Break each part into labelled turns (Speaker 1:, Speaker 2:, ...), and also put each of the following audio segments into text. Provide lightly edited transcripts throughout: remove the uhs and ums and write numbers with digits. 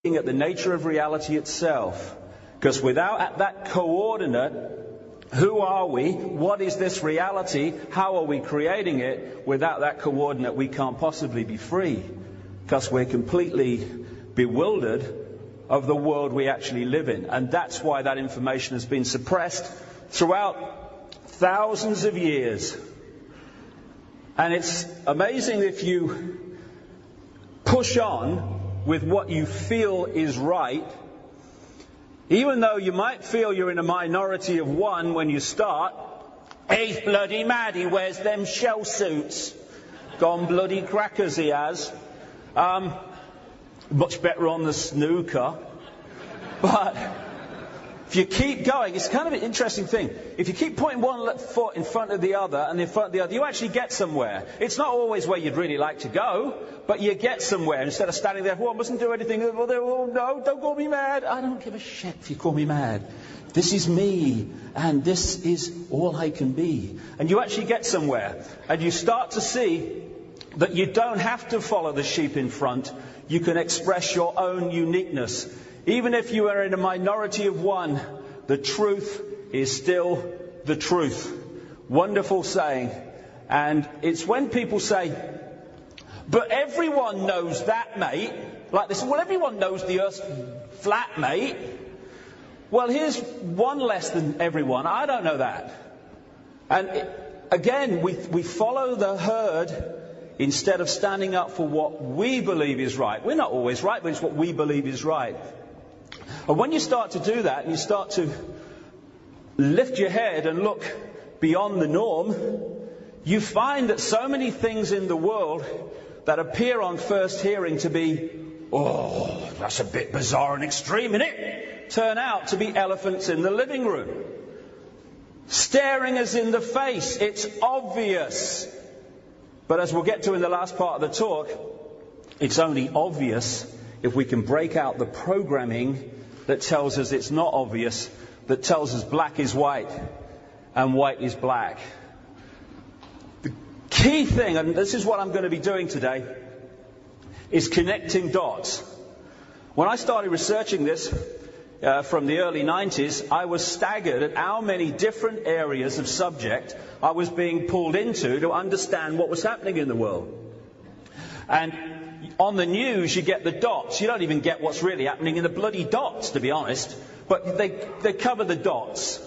Speaker 1: at the nature of reality itself. Because without that coordinate, who are we? What is this reality? How are we creating it? Without that coordinate, we can't possibly be free. Because we're completely bewildered of the world we actually live in. And that's why that information has been suppressed throughout thousands of years. And it's amazing if you push on with what you feel is right, even though you might feel you're in a minority of one when you start. He's bloody mad, he wears them shell suits. Gone bloody crackers he has. Much better on the snooker. But if you keep going, it's kind of an interesting thing. If you keep putting one foot in front of the other and in front of the other, you actually get somewhere. It's not always where you'd really like to go, but you get somewhere. Instead of standing there, well, I mustn't do anything. Oh, no, don't call me mad. I don't give a shit if you call me mad. This is me, and this is all I can be. And you actually get somewhere. And you start to see that you don't have to follow the sheep in front. You can express your own uniqueness. Even if you are in a minority of one, the truth is still the truth. Wonderful saying. And it's when people say, but everyone knows that, mate. Like this, well, everyone knows the Earth's flat, mate. Well, here's one less than everyone. I don't know that. And again, we follow the herd instead of standing up for what we believe is right. We're not always right, but it's what we believe is right. And when you start to do that, and you start to lift your head and look beyond the norm, you find that so many things in the world that appear on first hearing to be, oh, that's a bit bizarre and extreme, isn't it? Turn out to be elephants in the living room. Staring us in the face. It's obvious. But as we'll get to in the last part of the talk, it's only obvious if we can break out the programming that tells us it's not obvious, that tells us black is white and white is black. The key thing, and this is what I'm going to be doing today, is connecting dots. When I started researching this from the early 90s, I was staggered at how many different areas of subject I was being pulled into to understand what was happening in the world. And on the news, you get the dots. You don't even get what's really happening in the bloody dots, to be honest. But they cover the dots.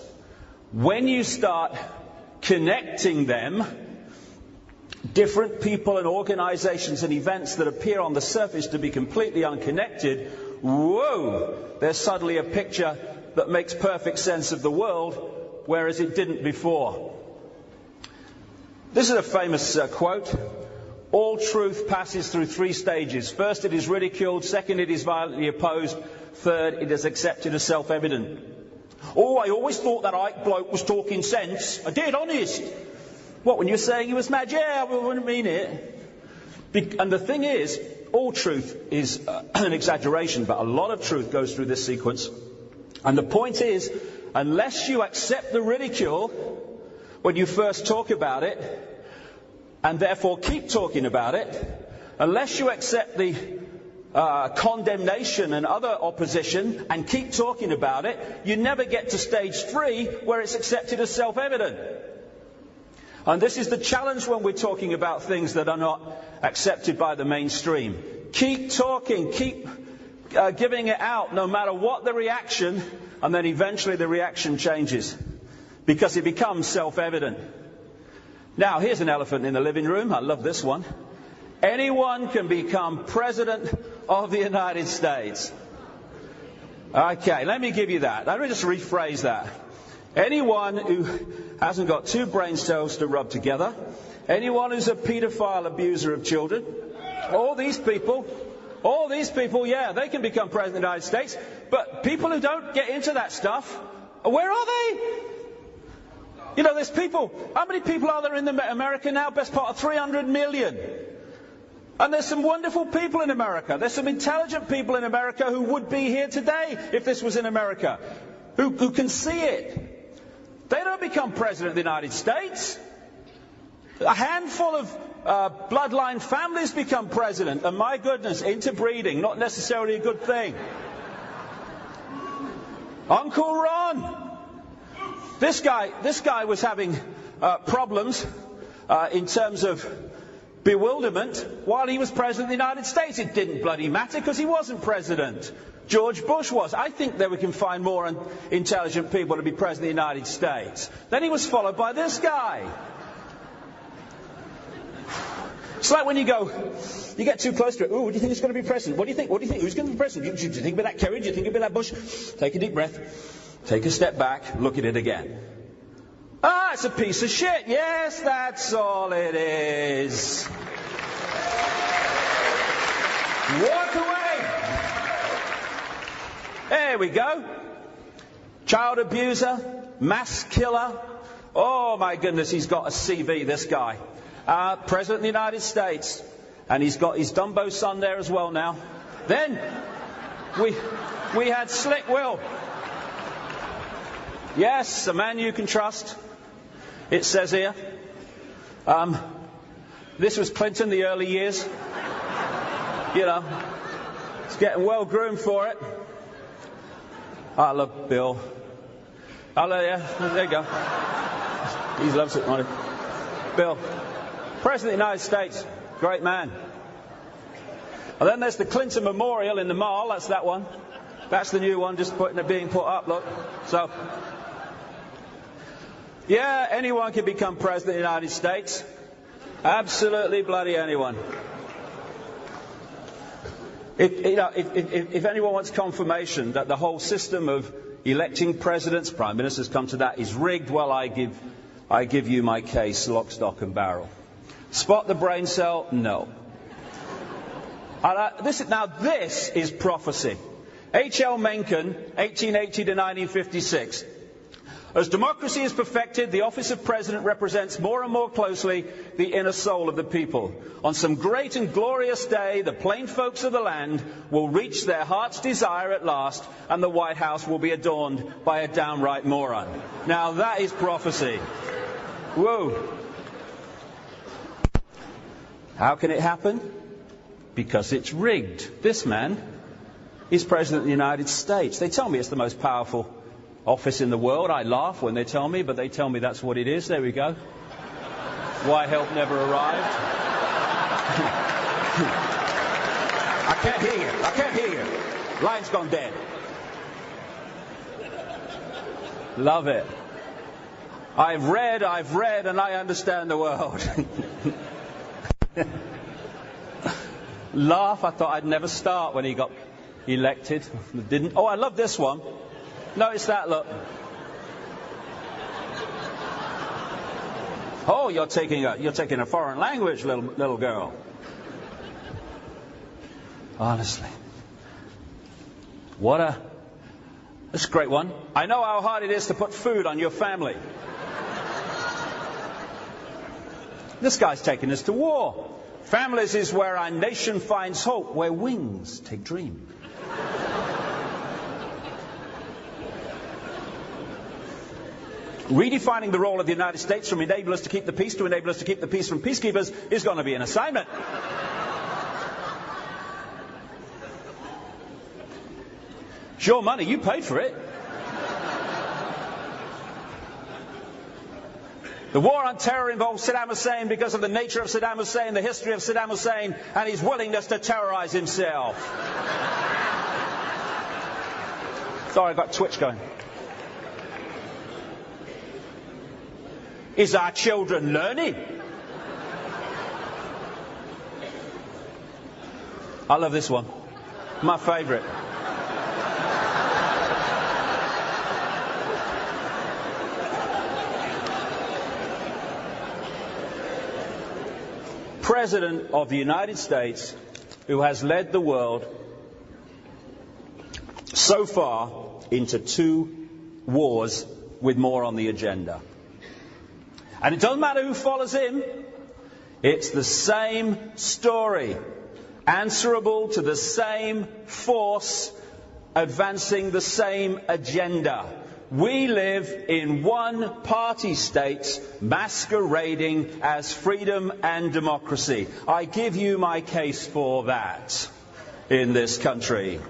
Speaker 1: When you start connecting them, different people and organizations and events that appear on the surface to be completely unconnected, whoa, there's suddenly a picture that makes perfect sense of the world, whereas it didn't before. This is a famous quote. All truth passes through three stages. First, it is ridiculed. Second, it is violently opposed. Third, it is accepted as self-evident. Oh, I always thought that Icke bloke was talking sense. I did, honest. What, when you were saying he was mad? Yeah, I wouldn't mean it. And the thing is, all truth is an exaggeration, but a lot of truth goes through this sequence. And the point is, unless you accept the ridicule when you first talk about it, and therefore keep talking about it, unless you accept the condemnation and other opposition and keep talking about it, you never get to stage 3 where it's accepted as self-evident. And this is the challenge when we're talking about things that are not accepted by the mainstream. Keep talking, keep giving it out, no matter what the reaction, and then eventually the reaction changes, because it becomes self-evident. Now, here's an elephant in the living room. I love this one. Anyone can become President of the United States. Okay, let me give you that. Let me just rephrase that. Anyone who hasn't got 2 brain cells to rub together, anyone who's a paedophile abuser of children, all these people, yeah, they can become President of the United States. But people who don't get into that stuff, where are they? You know, there's people. How many people are there in America now? Best part of 300 million. And there's some wonderful people in America. There's some intelligent people in America who would be here today if this was in America, who can see it. They don't become President of the United States. A handful of bloodline families become president. And my goodness, interbreeding, not necessarily a good thing. Uncle Ron. This guy was having problems in terms of bewilderment while he was president of the United States. It didn't bloody matter because he wasn't president. George Bush was. I think that we can find more intelligent people to be president of the United States. Then he was followed by this guy. It's like when you get too close to it. Ooh, what do you think is going to be president? What do you think? What do you think? Who's going to be president? Do you think about that Kerry? Do you think about that Bush? Take a deep breath. Take a step back. Look at it again. Ah, it's a piece of shit. Yes, that's all it is. Walk away. There we go. Child abuser, mass killer. Oh my goodness, he's got a CV, this guy. President of the United States. And he's got his Dumbo son there as well now. Then we had Slick Will. Yes, a man you can trust. It says here. This was Clinton, the early years. You know, he's getting well groomed for it. I love Bill. There you go. He loves it, money. Bill, President of the United States, great man. And then there's the Clinton Memorial in the Mall. That's that one. That's the new one, just being put up. Look, so. Yeah, anyone can become president of the United States. Absolutely bloody anyone. If anyone wants confirmation that the whole system of electing presidents, prime ministers come to that, is rigged, well, I give you my case, lock, stock and barrel. Spot the brain cell? No. This is prophecy. H.L. Mencken, 1880 to 1956. As democracy is perfected, the office of president represents more and more closely the inner soul of the people. On some great and glorious day, the plain folks of the land will reach their heart's desire at last, and the White House will be adorned by a downright moron. Now that is prophecy. Whoa. How can it happen? Because it's rigged. This man is president of the United States. They tell me it's the most powerful office in the world. I laugh when they tell me, but they tell me that's what it is. There we go. Why help never arrived? I can't hear you. I can't hear you. Line's gone dead. Love it. I've read, and I understand the world. Laugh. I thought I'd never start when he got elected. Didn't. Oh, I love this one. Notice that, look. Oh, you're taking a foreign language, little girl. Honestly. That's a great one. I know how hard it is to put food on your family. This guy's taking us to war. Families is where our nation finds hope, where wings take dream. Redefining the role of the United States from enable us to keep the peace to enable us to keep the peace from peacekeepers is going to be an assignment. It's your money, you paid for it. The war on terror involves Saddam Hussein because of the nature of Saddam Hussein, the history of Saddam Hussein, and his willingness to terrorize himself. Sorry, I got Twitch going. Is our children learning? I love this one. My favourite. President of the United States who has led the world so far into 2 wars with more on the agenda. And it doesn't matter who follows him, it's the same story, answerable to the same force, advancing the same agenda. We live in one-party states masquerading as freedom and democracy. I give you my case for that in this country.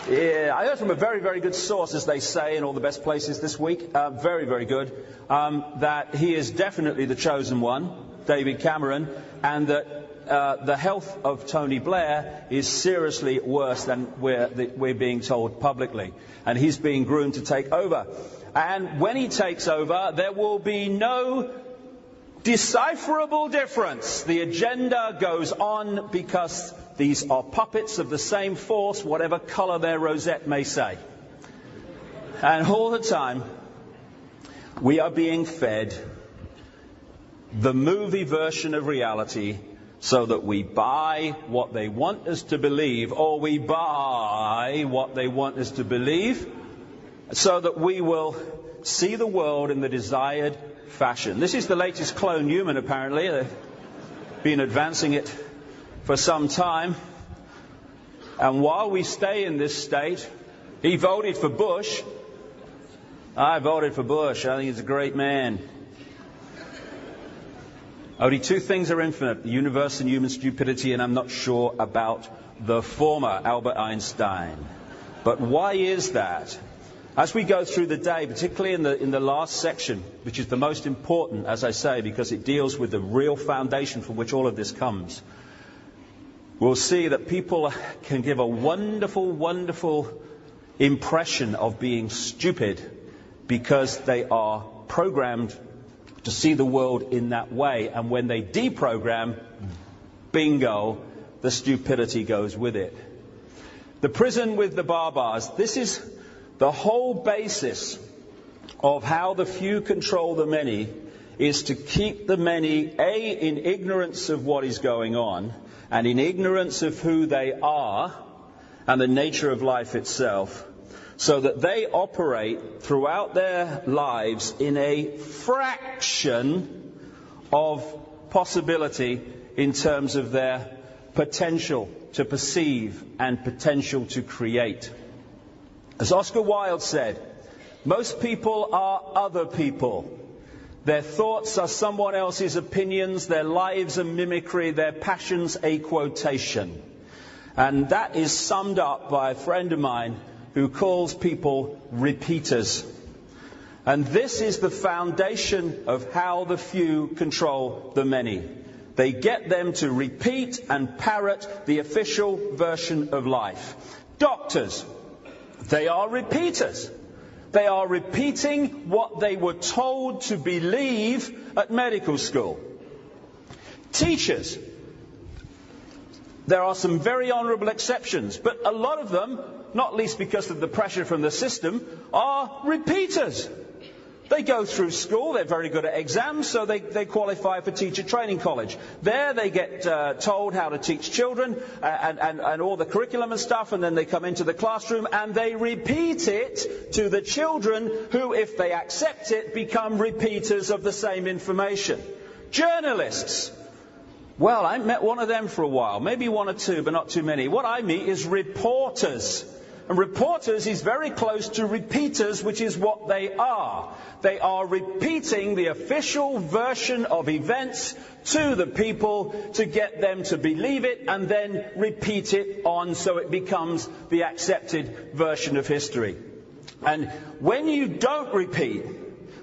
Speaker 1: Yeah, I heard from a very, very good source, as they say in all the best places this week, very, very good, that he is definitely the chosen one, David Cameron, and that the health of Tony Blair is seriously worse than we're being told publicly. And he's being groomed to take over. And when he takes over, there will be no decipherable difference. The agenda goes on because these are puppets of the same force, whatever colour their rosette may say. And all the time, we are being fed the movie version of reality so that we buy what they want us to believe, or we buy what they want us to believe, so that we will see the world in the desired fashion. This is the latest clone human, apparently. They've been advancing it for some time. And while we stay in this state, he voted for Bush. I voted for Bush. I think he's a great man. Only two things are infinite, the universe and human stupidity, and I'm not sure about the former, Albert Einstein. But why is that? As we go through the day, particularly in the last section, which is the most important, as I say, because it deals with the real foundation from which all of this comes, we'll see that people can give a wonderful, wonderful impression of being stupid because they are programmed to see the world in that way. And when they deprogram, bingo, the stupidity goes with it. The prison with the barbars. This is the whole basis of how the few control the many, is to keep the many, A, in ignorance of what is going on, and in ignorance of who they are and the nature of life itself, so that they operate throughout their lives in a fraction of possibility in terms of their potential to perceive and potential to create. As Oscar Wilde said, most people are other people. Their thoughts are someone else's opinions, their lives a mimicry, their passions a quotation. And that is summed up by a friend of mine who calls people repeaters. And this is the foundation of how the few control the many. They get them to repeat and parrot the official version of life. Doctors, they are repeaters. They are repeating what they were told to believe at medical school. Teachers, there are some very honourable exceptions, but a lot of them, not least because of the pressure from the system, are repeaters. They go through school, they're very good at exams, so they qualify for teacher training college. There they get told how to teach children and all the curriculum and stuff, and then they come into the classroom and they repeat it to the children who, if they accept it, become repeaters of the same information. Journalists. Well, I haven't met one of them for a while, maybe one or two, but not too many. What I meet is reporters. And reporters is very close to repeaters, which is what they are. They are repeating the official version of events to the people to get them to believe it and then repeat it on so it becomes the accepted version of history. And when you don't repeat,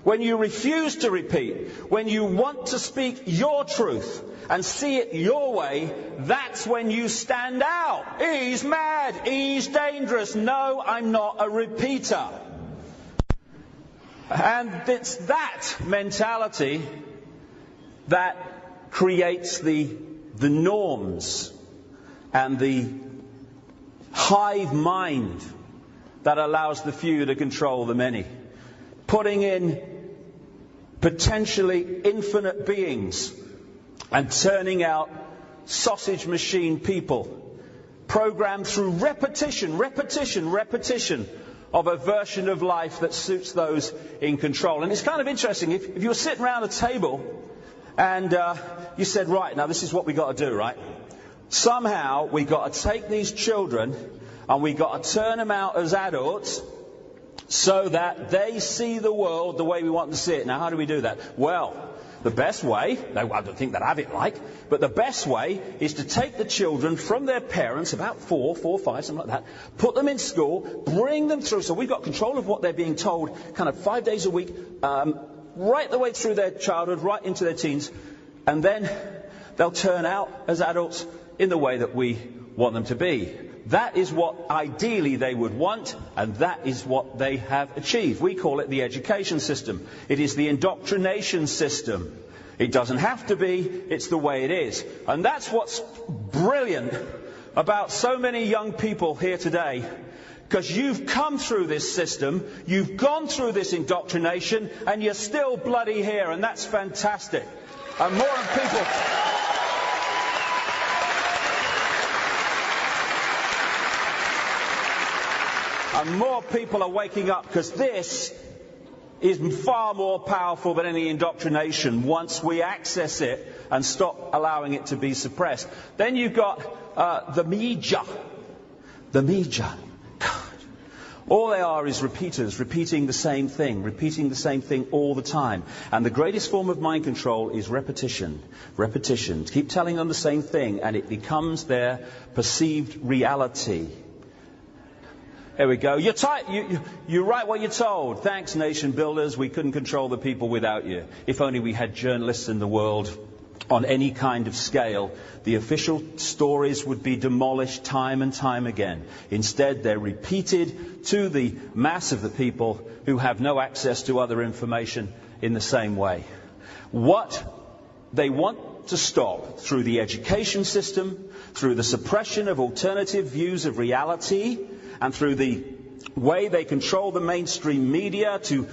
Speaker 1: when you refuse to repeat, when you want to speak your truth and see it your way, that's when you stand out. He's mad, he's dangerous. No, I'm not a repeater. And it's that mentality that creates the norms and the hive mind that allows the few to control the many. Putting in potentially infinite beings and turning out sausage machine people, programmed through repetition of a version of life that suits those in control. And it's kind of interesting, if you were sitting around a table and you said, right, now this is what we got to do, right? somehow we've got to take these children and we've got to turn them out as adults so that they see the world the way we want them to see it. Now, how do we do that? Well, the best way, I don't think they'd have it like, but the best way is to take the children from their parents, about 4, 5, something like that, put them in school, bring them through. So we've got control of what they're being told kind of 5 days a week, right the way through their childhood, right into their teens, and then they'll turn out as adults in the way that we want them to be. That is what ideally they would want, and that is what they have achieved. We call it the education system. It is the indoctrination system. It doesn't have to be, it's the way it is. And that's what's brilliant about so many young people here today, because you've come through this system, you've gone through this indoctrination, and you're still bloody here, and that's fantastic. And more people... And more people are waking up, because this is far more powerful than any indoctrination once we access it and stop allowing it to be suppressed. Then you've got the media. The media. God. All they are is repeaters, repeating the same thing all the time. And the greatest form of mind control is repetition. Repetition. Keep telling them the same thing and it becomes their perceived reality. There we go. You write what you're told. Thanks, nation builders. We couldn't control the people without you. If only we had journalists in the world on any kind of scale, the official stories would be demolished time and time again. Instead, they're repeated to the mass of the people who have no access to other information in the same way. What they want to stop through the education system, through the suppression of alternative views of reality, and through the way they control the mainstream media to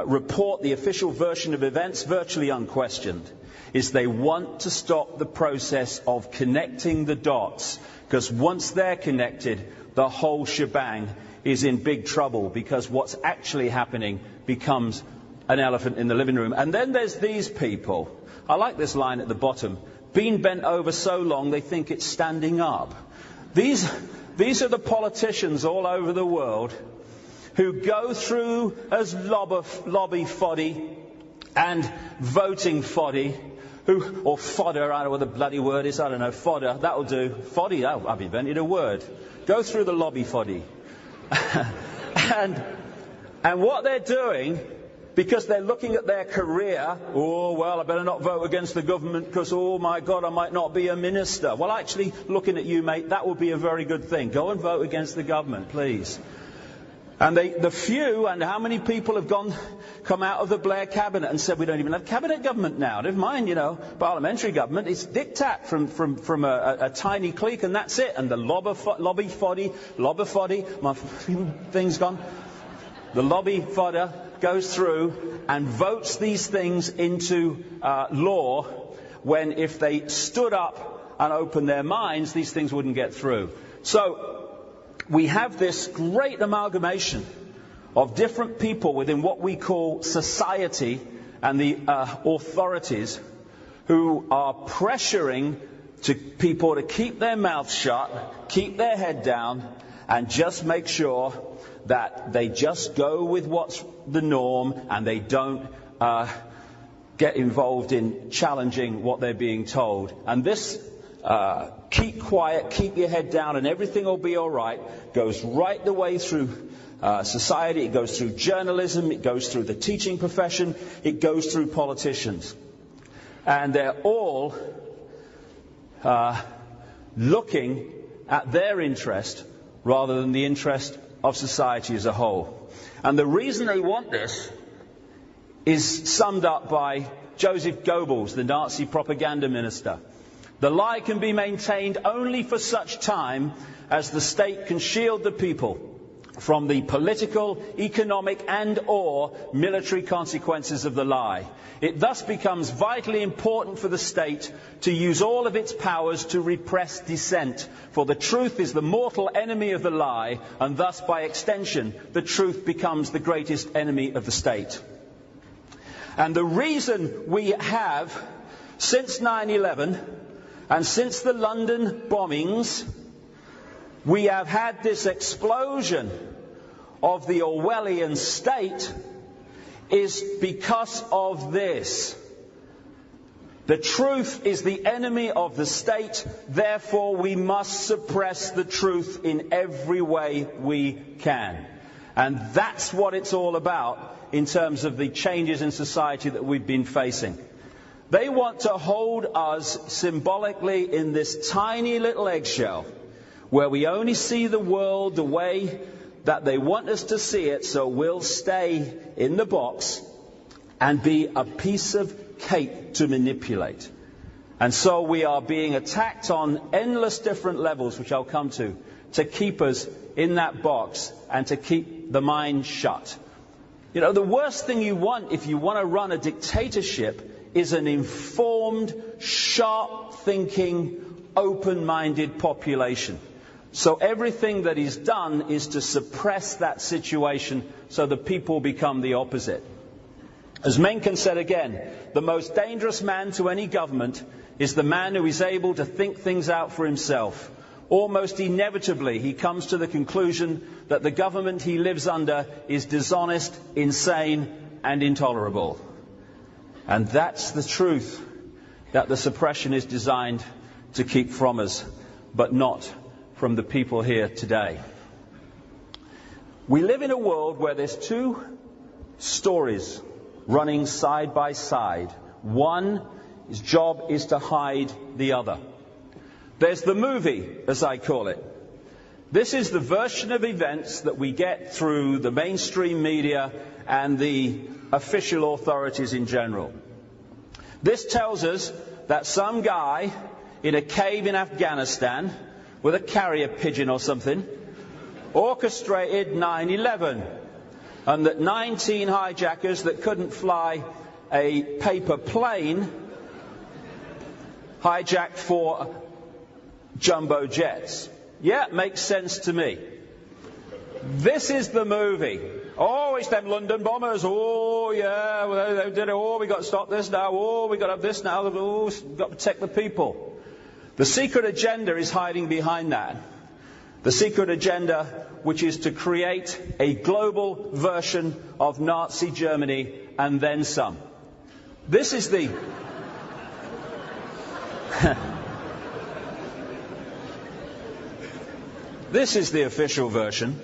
Speaker 1: report the official version of events virtually unquestioned, is they want to stop the process of connecting the dots. Because once they're connected, the whole shebang is in big trouble, because what's actually happening becomes an elephant in the living room. And then there's these people. I like this line at the bottom. Been bent over so long they think it's standing up. These are the politicians all over the world who go through as lobby foddy and voting foddy, or fodder, I don't know what the bloody word is, I don't know, fodder, that'll do. Foddy, oh, I've invented a word. Go through the lobby foddy. and what they're doing, because they're looking at their career, oh, well, I better not vote against the government because, oh, my God, I might not be a minister. Well, actually, looking at you, mate, that would be a very good thing. Go and vote against the government, please. And the few, and how many people have come out of the Blair cabinet and said we don't even have cabinet government now. Never mind, parliamentary government. It's diktat from a tiny clique, and that's it. And the lobby foddy, my thing's gone. The lobby fodder goes through and votes these things into law, when if they stood up and opened their minds, these things wouldn't get through. So we have this great amalgamation of different people within what we call society and the authorities who are pressuring people to keep their mouths shut, keep their head down, and just make sure that they just go with what's the norm and they don't get involved in challenging what they're being told. And this keep quiet, keep your head down and everything will be all right goes right the way through society. It goes through journalism, it goes through the teaching profession, it goes through politicians. And they're all looking at their interest rather than the interest of society as a whole. And the reason they want this is summed up by Joseph Goebbels, the Nazi propaganda minister. The lie can be maintained only for such time as the state can shield the people from the political, economic and/or military consequences of the lie. It thus becomes vitally important for the state to use all of its powers to repress dissent, for the truth is the mortal enemy of the lie, and thus, by extension, the truth becomes the greatest enemy of the state. And the reason we have, since 9/11, And since the London bombings, we have had this explosion of the Orwellian state is because of this. The truth is the enemy of the state, therefore we must suppress the truth in every way we can. And that's what it's all about in terms of the changes in society that we've been facing. They want to hold us symbolically in this tiny little eggshell where we only see the world the way that they want us to see it, so we'll stay in the box and be a piece of cake to manipulate. And so we are being attacked on endless different levels, which I'll come to keep us in that box and to keep the mind shut. You know, the worst thing you want if you want to run a dictatorship is an informed, sharp-thinking, open-minded population. So everything that is done is to suppress that situation so the people become the opposite. As Mencken said again, the most dangerous man to any government is the man who is able to think things out for himself. Almost inevitably, he comes to the conclusion that the government he lives under is dishonest, insane, and intolerable. And that's the truth that the suppression is designed to keep from us, but not from the people here today. We live in a world where there's two stories running side by side. One, his job is to hide the other. There's the movie, as I call it. This is the version of events that we get through the mainstream media and the official authorities in general. This tells us that some guy in a cave in Afghanistan with a carrier pigeon or something orchestrated 9/11, and that 19 hijackers that couldn't fly a paper plane hijacked 4 jumbo jets. Yeah, makes sense to me. This is the movie. Oh, it's them London bombers. Oh, yeah, well, they did it. Oh, we got to stop this now. Oh, we got to have this now. Oh, we've got to protect the people. The secret agenda is hiding behind that. The secret agenda, which is to create a global version of Nazi Germany and then some. This is the... This is the official version.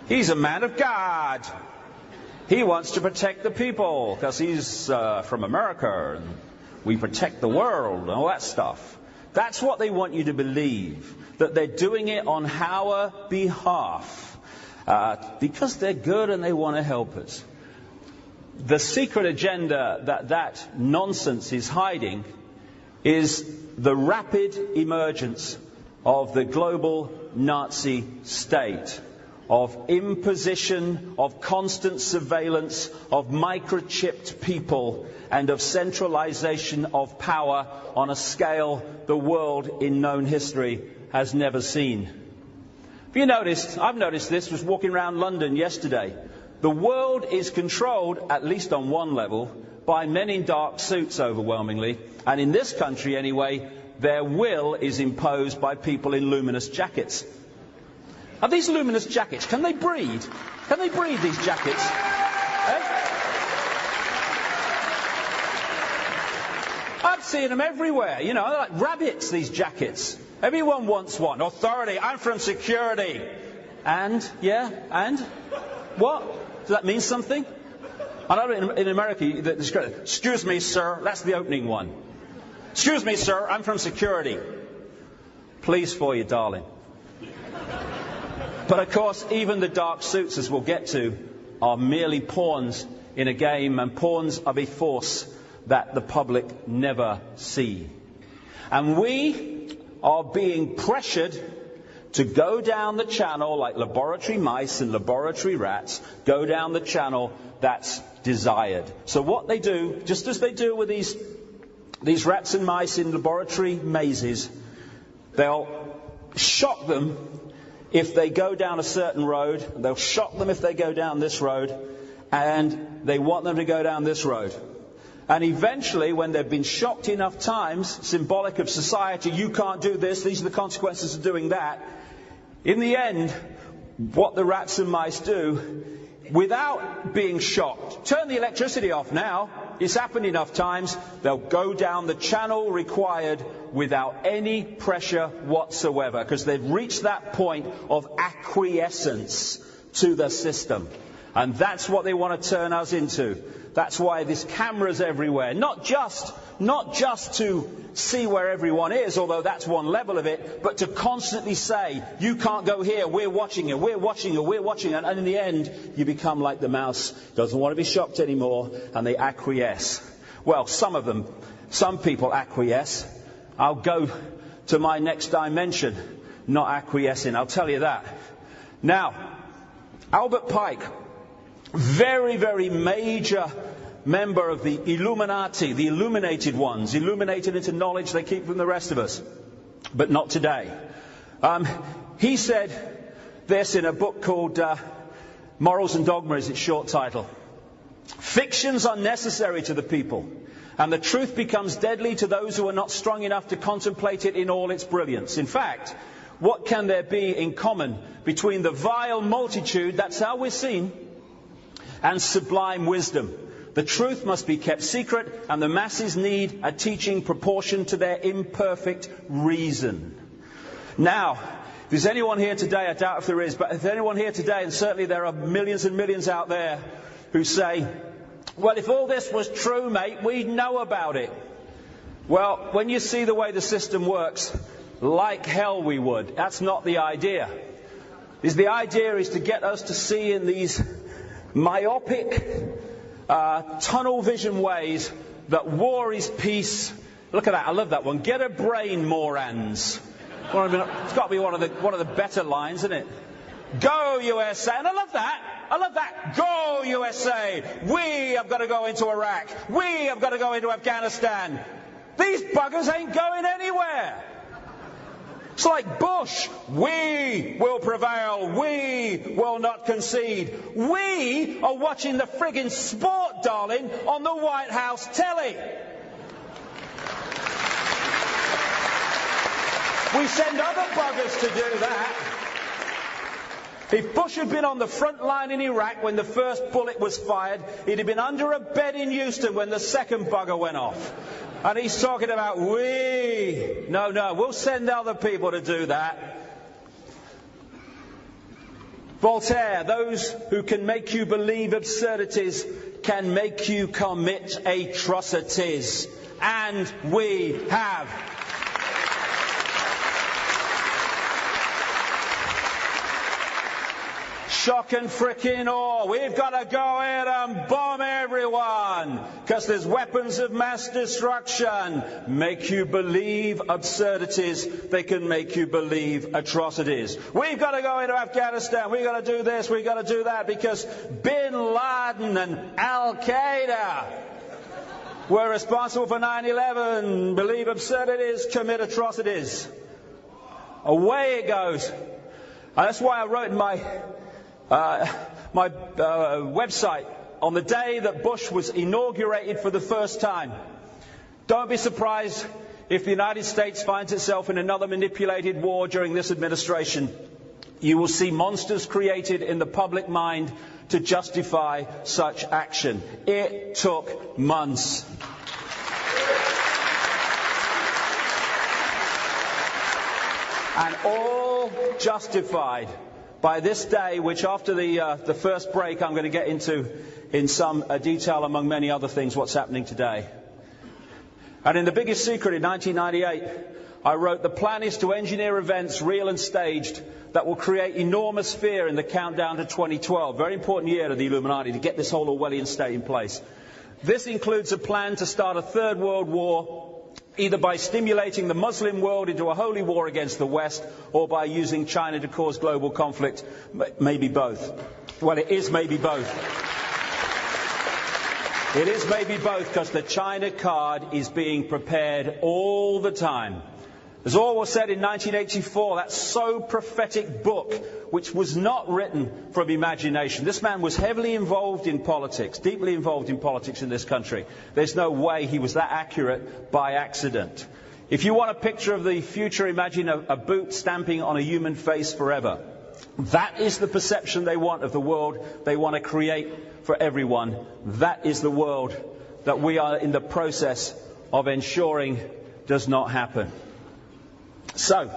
Speaker 1: He's a man of God. He wants to protect the people because he's from America and we protect the world and all that stuff. That's what they want you to believe, that they're doing it on our behalf because they're good and they want to help us. The secret agenda that nonsense is hiding is the rapid emergence of the global Nazi state, of imposition, of constant surveillance, of microchipped people, and of centralization of power on a scale the world in known history has never seen. Have you noticed, I've noticed this, was walking around London yesterday. The world is controlled, at least on one level, by men in dark suits overwhelmingly, and in this country anyway, their will is imposed by people in luminous jackets. Are these luminous jackets, can they breathe? Can they breathe, these jackets? I'm seeing them everywhere, you know, they're like rabbits, these jackets. Everyone wants one. Authority, I'm from security. And? Yeah, and? What? Does that mean something? I know in America, excuse me, sir, that's the opening one. Excuse me, sir, I'm from security. Pleased for you, darling. But of course, even the dark suits, as we'll get to, are merely pawns in a game, and pawns of a force that the public never see. And we are being pressured to go down the channel like laboratory mice and laboratory rats, go down the channel that's desired. So what they do, just as they do with these rats and mice in laboratory mazes, they'll shock them if they go down a certain road. They'll shock them if they go down this road, and they want them to go down this road. And eventually, when they've been shocked enough times, symbolic of society, you can't do this, these are the consequences of doing that. In the end, what the rats and mice do, without being shocked, turn the electricity off now, it's happened enough times, they'll go down the channel required without any pressure whatsoever, because they've reached that point of acquiescence to the system. And that's what they want to turn us into. That's why there's cameras everywhere. Not just to see where everyone is, although that's one level of it, but to constantly say, you can't go here, we're watching you, we're watching you, we're watching you. And in the end, you become like the mouse, doesn't want to be shocked anymore, and they acquiesce. Well, some people acquiesce. I'll go to my next dimension, not acquiescing, I'll tell you that. Now, Albert Pike, very, very major member of the Illuminati, the illuminated ones, illuminated into knowledge they keep from the rest of us, but not today. He said this in a book called Morals and Dogma is its short title. Fictions are necessary to the people, and the truth becomes deadly to those who are not strong enough to contemplate it in all its brilliance. In fact, what can there be in common between the vile multitude, that's how we're seen, and sublime wisdom? The truth must be kept secret, and the masses need a teaching proportioned to their imperfect reason. Now, if there's anyone here today, I doubt if there is, but if there's anyone here today, and certainly there are millions and millions out there who say, well, if all this was true, mate, we'd know about it. Well, when you see the way the system works, like hell we would. That's not the idea. The idea is to get us to see in these myopic, tunnel vision ways that war is peace. Look at that, I love that one. Get a brain, morons. It's got to be one of the better lines, isn't it? Go USA, and I love that. Go USA. We have got to go into Iraq. We have got to go into Afghanistan. These buggers ain't going anywhere. It's like Bush. We will prevail. We will not concede. We are watching the friggin' sport, darling, on the White House telly. We send other buggers to do that. If Bush had been on the front line in Iraq when the first bullet was fired, he'd have been under a bed in Houston when the second bugger went off. And he's talking about we. No, we'll send other people to do that. Voltaire, those who can make you believe absurdities can make you commit atrocities. And we have. Shock and frickin' awe. We've got to go in and bomb everyone because there's weapons of mass destruction. Make you believe absurdities. They can make you believe atrocities. We've got to go into Afghanistan. We've got to do this. We've got to do that because Bin Laden and Al-Qaeda were responsible for 9/11. Believe absurdities, commit atrocities. Away it goes. And that's why I wrote in my website on the day that Bush was inaugurated for the first time. Don't be surprised if the United States finds itself in another manipulated war during this administration. You will see monsters created in the public mind to justify such action. It took months. And all justified by this day, which after the first break I'm going to get into in some detail among many other things what's happening today. And in The Biggest Secret in 1998, I wrote, the plan is to engineer events, real and staged, that will create enormous fear in the countdown to 2012. Very important year to the Illuminati to get this whole Orwellian state in place. This includes a plan to start a third world war, either by stimulating the Muslim world into a holy war against the West or by using China to cause global conflict. Maybe both. Well, it is maybe both. It is maybe both because the China card is being prepared all the time. As Orwell said in 1984, that so prophetic book, which was not written from imagination. This man was heavily involved in politics, deeply involved in politics in this country. There's no way he was that accurate by accident. If you want a picture of the future, imagine a boot stamping on a human face forever. That is the perception they want of the world they want to create for everyone. That is the world that we are in the process of ensuring does not happen. So,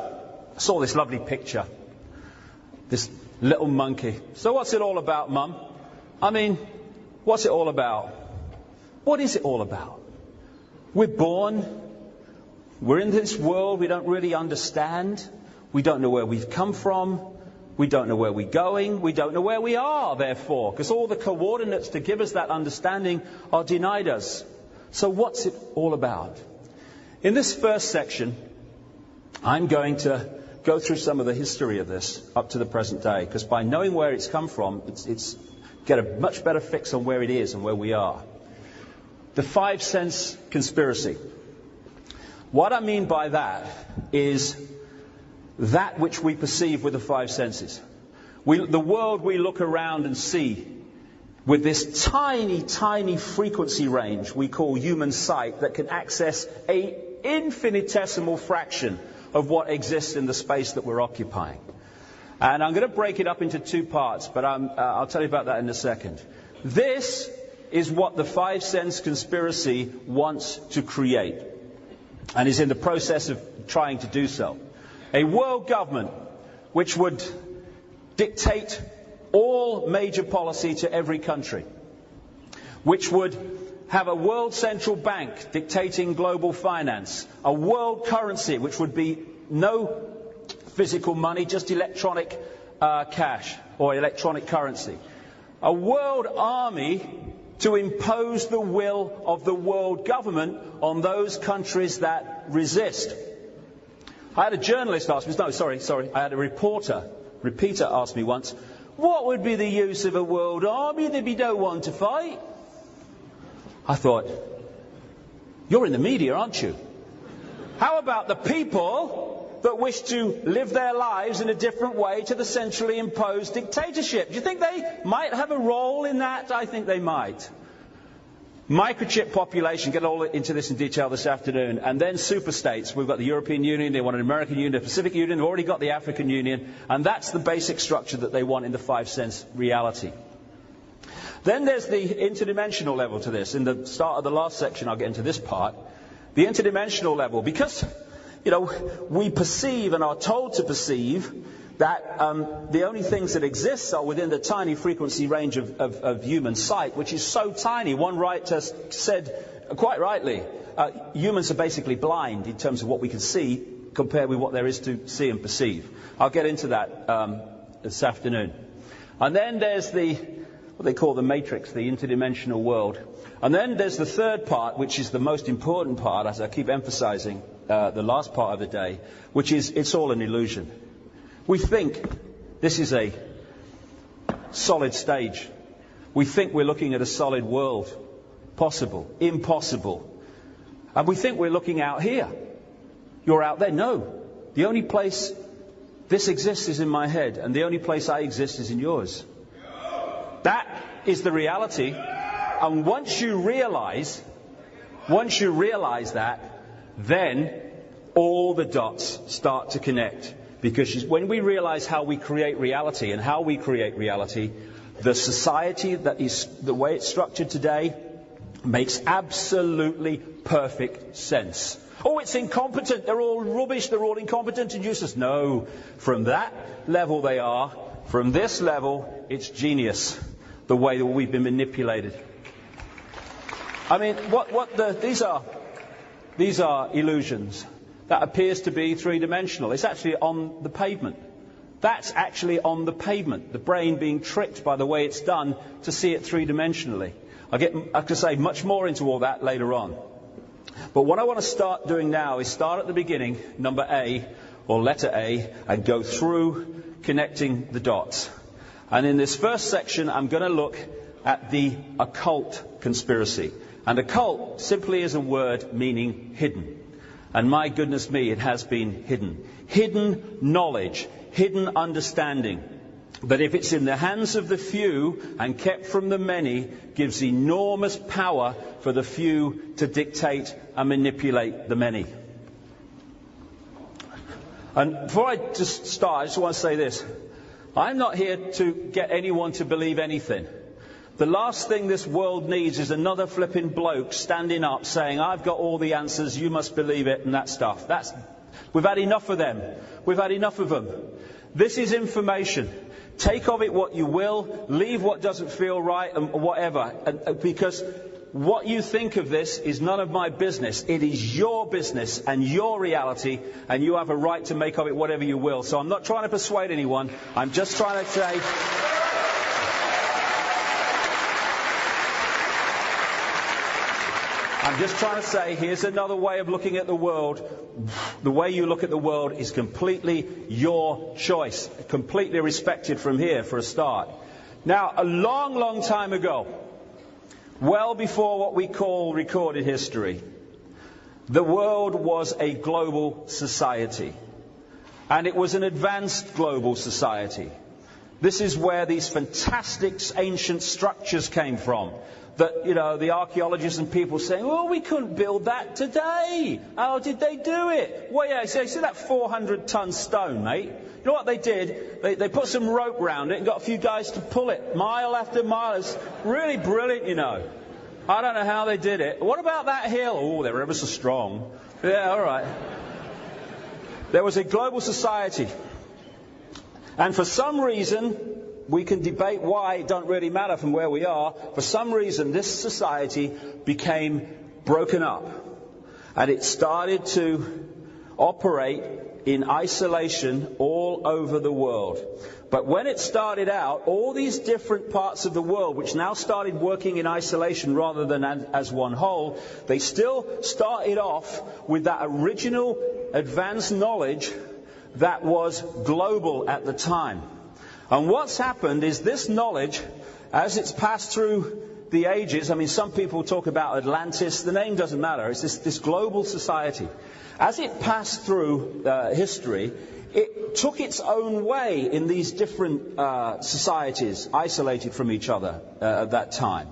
Speaker 1: I saw this lovely picture. This little monkey. So what's it all about, Mum? I mean, what's it all about? What is it all about? We're born. We're in this world we don't really understand. We don't know where we've come from. We don't know where we're going. We don't know where we are, therefore, because all the coordinates to give us that understanding are denied us. So what's it all about? In this first section, I'm going to go through some of the history of this up to the present day, because by knowing where it's come from, it's get a much better fix on where it is and where we are. The 5 sense conspiracy. What I mean by that is that which we perceive with the 5 senses. The world we look around and see with this tiny, tiny frequency range we call human sight that can access an infinitesimal fraction of what exists in the space that we're occupying. And I'm going to break it up into 2 parts, but I'll tell you about that in a second. This is what the 5 sense conspiracy wants to create, and is in the process of trying to do so. A world government which would dictate all major policy to every country, which would have a world central bank dictating global finance, a world currency which would be no physical money, just electronic cash or electronic currency, a world army to impose the will of the world government on those countries that resist. I had a journalist ask me, I had a repeater ask me once, what would be the use of a world army? There'd be no one to fight. I thought, you're in the media, aren't you? How about the people that wish to live their lives in a different way to the centrally imposed dictatorship? Do you think they might have a role in that? I think they might. Microchip population, get all into this in detail this afternoon, and then superstates. We've got the European Union, they want an American Union, a Pacific Union, they've already got the African Union, and that's the basic structure that they want in the 5 sense reality. Then there's the interdimensional level to this. In the start of the last section, I'll get into this part. The interdimensional level, because, we perceive and are told to perceive that the only things that exist are within the tiny frequency range of human sight, which is so tiny. One writer said, quite rightly, humans are basically blind in terms of what we can see compared with what there is to see and perceive. I'll get into that this afternoon. And then there's what they call the matrix, the interdimensional world. And then there's the third part, which is the most important part, as I keep emphasizing, the last part of the day, which is it's all an illusion. We think this is a solid stage. We think we're looking at a solid world. Possible, impossible. And we think we're looking out here. You're out there. No. The only place this exists is in my head, and the only place I exist is in yours. That is the reality. And once you realize that, then all the dots start to connect. Because when we realize how we create reality and how we create reality, the society that is the way it's structured today makes absolutely perfect sense. Oh, it's incompetent. They're all rubbish. They're all incompetent and useless. No, from that level they are. From this level, it's genius, the way that we've been manipulated. I mean, these are illusions. That appears to be 3-dimensional. It's actually on the pavement. That's actually on the pavement. The brain being tricked by the way it's done to see it 3-dimensionally. I could say much more into all that later on. But what I want to start doing now is start at the beginning, number A, or letter A, and go through connecting the dots. And in this first section, I'm going to look at the occult conspiracy. And occult simply is a word meaning hidden. And my goodness me, it has been hidden. Hidden knowledge, hidden understanding. But if it's in the hands of the few and kept from the many, gives enormous power for the few to dictate and manipulate the many. And before I just start, I just want to say this. I'm not here to get anyone to believe anything. The last thing this world needs is another flipping bloke standing up saying, I've got all the answers, you must believe it, and that stuff. We've had enough of them. We've had enough of them. This is information. Take of it what you will, leave what doesn't feel right, and whatever. Because what you think of this is none of my business. It is your business and your reality, and you have a right to make of it whatever you will. So I'm not trying to persuade anyone. I'm just trying to say... I'm just trying to say, here's another way of looking at the world. The way you look at the world is completely your choice, completely respected from here for a start. Now, a long, long time ago, well before what we call recorded history, the world was a global society. And it was an advanced global society. This is where these fantastic ancient structures came from. That, the archaeologists and people saying, well, we couldn't build that today. How did they do it? Well, yeah, so you see that 400-ton stone, mate? You know what they did? They put some rope round it and got a few guys to pull it mile after mile. It's really brilliant, I don't know how they did it. What about that hill? Oh, they were ever so strong. Yeah, all right. There was a global society. And for some reason... we can debate why, it don't really matter from where we are. For some reason, this society became broken up. And it started to operate in isolation all over the world. But when it started out, all these different parts of the world, which now started working in isolation rather than as one whole, they still started off with that original advanced knowledge that was global at the time. And what's happened is this knowledge, as it's passed through the ages, some people talk about Atlantis, the name doesn't matter, it's this global society. As it passed through history, it took its own way in these different societies, isolated from each other at that time.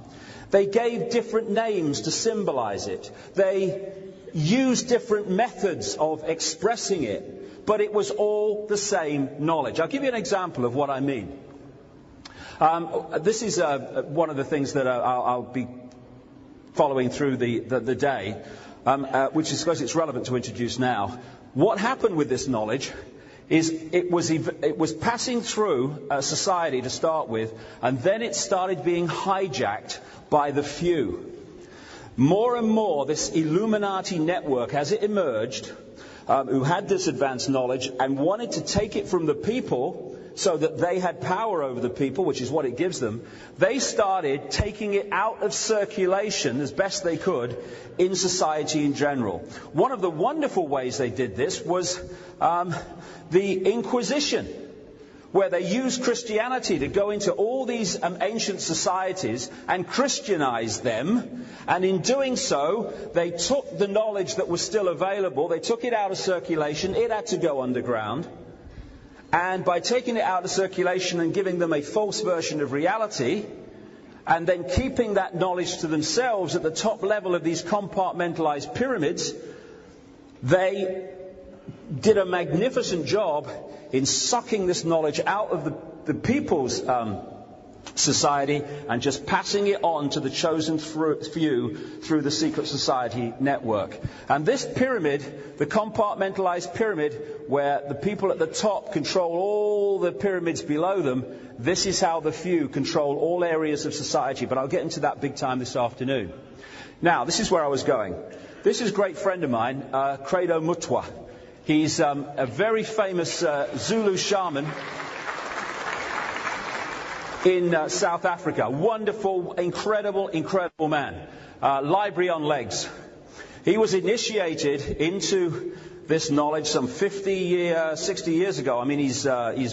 Speaker 1: They gave different names to symbolize it. They used different methods of expressing it. But it was all the same knowledge. I'll give you an example of what I mean. This is one of the things that I'll be following through the day, which is because it's relevant to introduce now. What happened with this knowledge is it was passing through a society to start with, and then it started being hijacked by the few. More and more, this Illuminati network, as it emerged, who had this advanced knowledge and wanted to take it from the people so that they had power over the people, which is what it gives them, they started taking it out of circulation as best they could in society in general. One of the wonderful ways they did this was the Inquisition, where they used Christianity to go into all these ancient societies and Christianize them. And in doing so, they took the knowledge that was still available, they took it out of circulation, it had to go underground. And by taking it out of circulation and giving them a false version of reality, and then keeping that knowledge to themselves at the top level of these compartmentalized pyramids, they did a magnificent job in sucking this knowledge out of the people's society and just passing it on to the chosen few through the secret society network. And this pyramid, the compartmentalized pyramid, where the people at the top control all the pyramids below them, this is how the few control all areas of society. But I'll get into that big time this afternoon. Now, this is where I was going. This is a great friend of mine, Credo Mutwa. He's a very famous Zulu shaman in South Africa. Wonderful, incredible man. Library on legs. He was initiated into this knowledge some 60 years ago. He's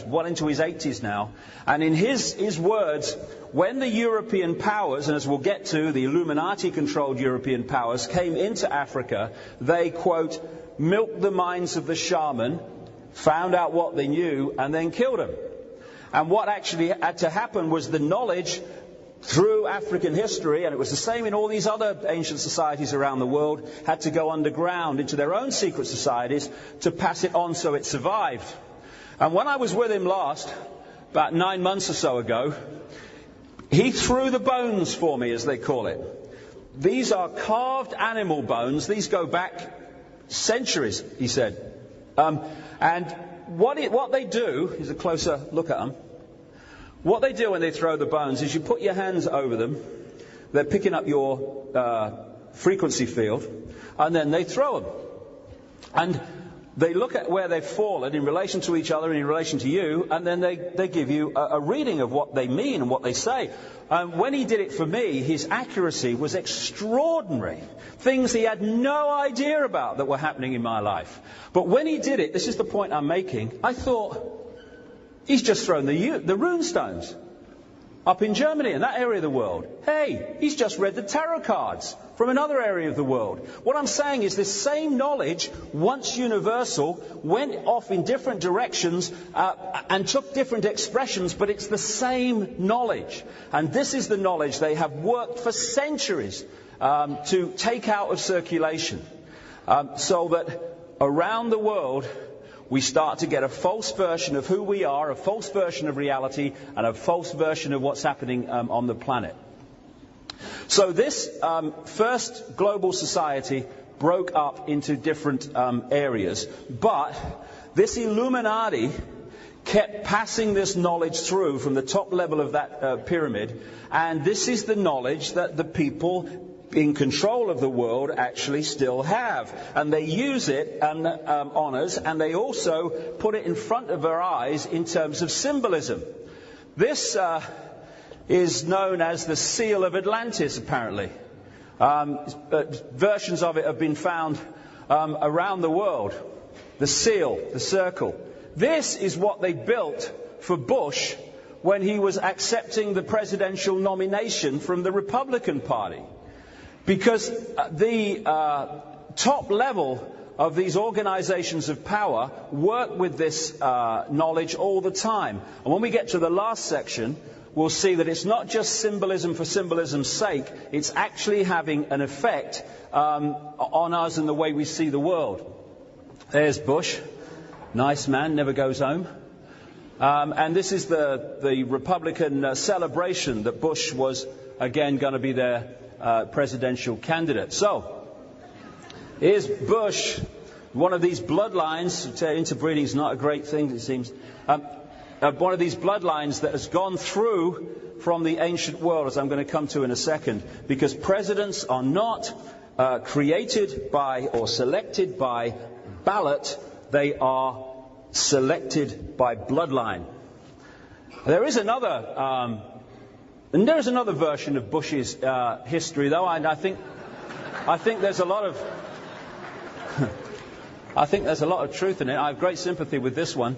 Speaker 1: well into his 80s now. And in his words, when the European powers, and as we'll get to, the Illuminati-controlled European powers, came into Africa, they, quote, milked the minds of the shaman, found out what they knew, and then killed them. And what actually had to happen was the knowledge through African history, and it was the same in all these other ancient societies around the world, had to go underground into their own secret societies to pass it on so it survived. And when I was with him last, about 9 months or so ago, he threw the bones for me, as they call it. These are carved animal bones. These go back centuries, he said. And what they do, here's a closer look at them. What they do when they throw the bones is you put your hands over them. They're picking up your frequency field, and then they throw them. And they look at where they've fallen in relation to each other and in relation to you, and then they give you a reading of what they mean and what they say. When he did it for me, his accuracy was extraordinary. Things he had no idea about that were happening in my life. But when he did it, this is the point I'm making, I thought, he's just thrown the rune stones up in Germany, in that area of the world. Hey, he's just read the tarot cards from another area of the world. What I'm saying is this same knowledge, once universal, went off in different directions and took different expressions, but it's the same knowledge. And this is the knowledge they have worked for centuries to take out of circulation, so that around the world we start to get a false version of who we are, a false version of reality, and a false version of what's happening on the planet. So this first global society broke up into different areas, but this Illuminati kept passing this knowledge through from the top level of that pyramid, and this is the knowledge that the people in control of the world actually still have, and they use it and honors, and they also put it in front of our eyes in terms of symbolism. This is known as the Seal of Atlantis, apparently. Versions of it have been found around the world. The seal, the circle. This is what they built for Bush when he was accepting the presidential nomination from the Republican Party. Because the top level of these organizations of power work with this knowledge all the time. And when we get to the last section, we'll see that it's not just symbolism for symbolism's sake. It's actually having an effect on us and the way we see the world. There's Bush. Nice man, never goes home. And this is the Republican celebration that Bush was again going to be their presidential candidate. So, here's Bush, one of these bloodlines. Interbreeding is not a great thing, it seems. One of these bloodlines that has gone through from the ancient world, as I'm going to come to in a second, because presidents are not created by or selected by ballot, they are selected by bloodline. There is another version of Bush's history, though, and I think there's a lot of truth in it. I have great sympathy with this one.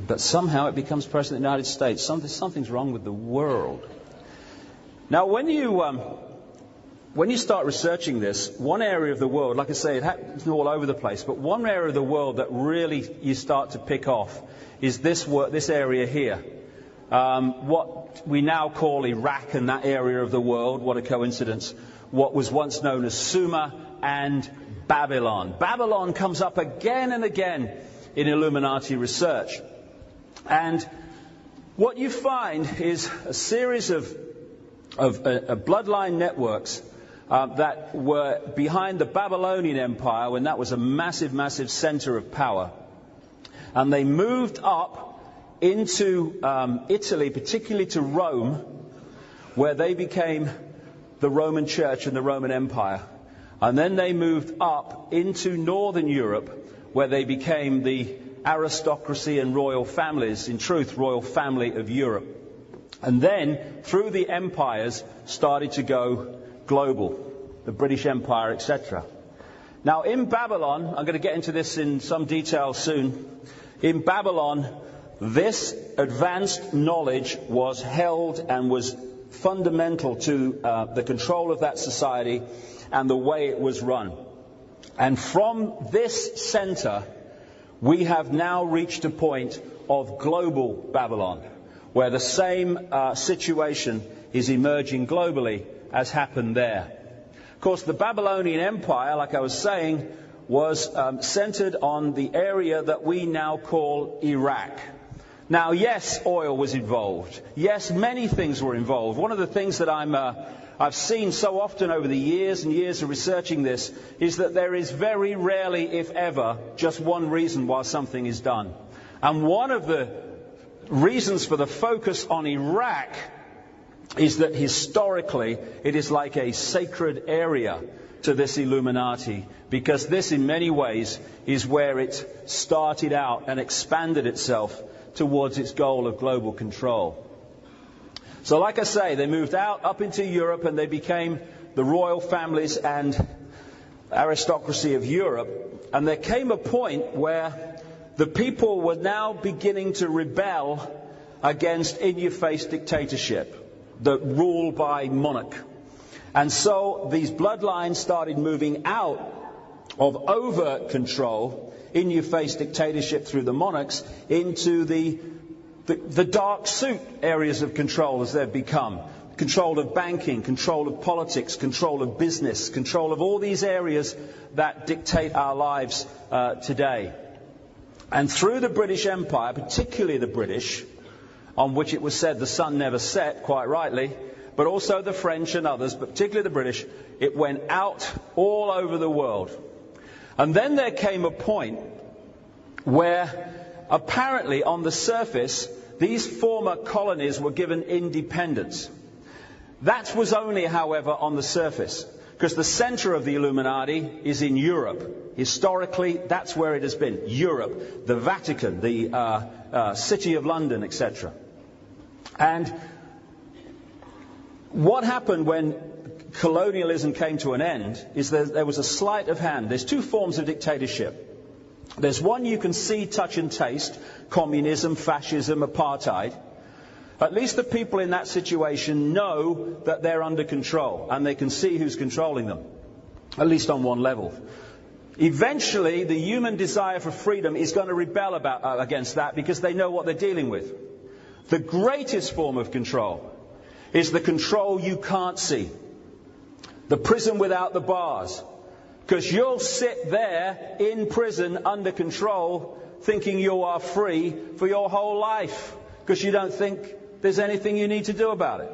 Speaker 1: But somehow it becomes president of the United States. Something's wrong with the world. Now, when you start researching this, one area of the world, like I say, it's all over the place, but one area of the world that really you start to pick off is this area here. What we now call Iraq and that area of the world, what a coincidence, what was once known as Sumer and Babylon. Babylon comes up again and again in Illuminati research. And what you find is a series of bloodline networks that were behind the Babylonian Empire when that was a massive, massive center of power. And they moved up into Italy, particularly to Rome, where they became the Roman Church and the Roman Empire. And then they moved up into Northern Europe, where they became the aristocracy and royal families, in truth, royal family of Europe. And then, through the empires, started to go global, the British Empire, etc. Now, in Babylon, I'm going to get into this in some detail soon, in Babylon, this advanced knowledge was held and was fundamental to the control of that society and the way it was run. And from this center, we have now reached a point of global Babylon, where the same situation is emerging globally as happened there. Of course, the Babylonian Empire, like I was saying, was centered on the area that we now call Iraq. Now, yes, oil was involved. Yes, many things were involved. One of the things that I've seen so often over the years and years of researching this is that there is very rarely, if ever, just one reason why something is done. And one of the reasons for the focus on Iraq is that historically it is like a sacred area to this Illuminati, because this in many ways is where it started out and expanded itself towards its goal of global control. So like I say, they moved out up into Europe and they became the royal families and aristocracy of Europe. And there came a point where the people were now beginning to rebel against in-your-face dictatorship, the rule by monarch. And so these bloodlines started moving out of overt control, in-your-face dictatorship through the monarchs, into the dark suit areas of control as they've become. Control of banking, control of politics, control of business, control of all these areas that dictate our lives today. And through the British Empire, particularly the British, on which it was said the sun never set, quite rightly, but also the French and others, but particularly the British, it went out all over the world. And then there came a point where apparently on the surface these former colonies were given independence. That was only, however, on the surface, because the center of the Illuminati is in Europe. Historically, that's where it has been. Europe, the Vatican, the City of London, etc. And what happened when colonialism came to an end is there was a sleight of hand. There's two forms of dictatorship. There's one you can see, touch and taste, communism, fascism, apartheid. At least the people in that situation know that they're under control and they can see who's controlling them, at least on one level. Eventually, the human desire for freedom is going to rebel against that because they know what they're dealing with. The greatest form of control is the control you can't see. The prison without the bars. Because you'll sit there in prison under control thinking you are free for your whole life. Because you don't think there's anything you need to do about it.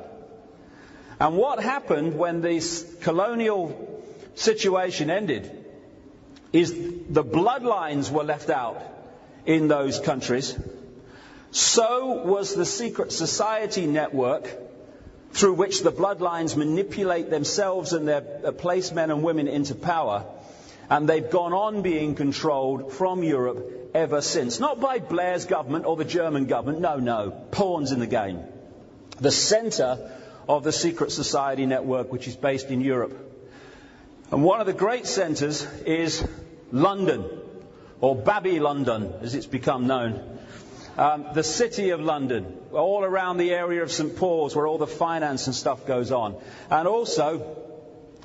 Speaker 1: And what happened when this colonial situation ended is the bloodlines were left out in those countries. So was the secret society network through which the bloodlines manipulate themselves and their place men and women into power. And they've gone on being controlled from Europe ever since. Not by Blair's government or the German government. No. Pawns in the game. The center of the secret society network, which is based in Europe. And one of the great centers is London, or Babylondon, as it's become known. The City of London, all around the area of St. Paul's, where all the finance and stuff goes on. And also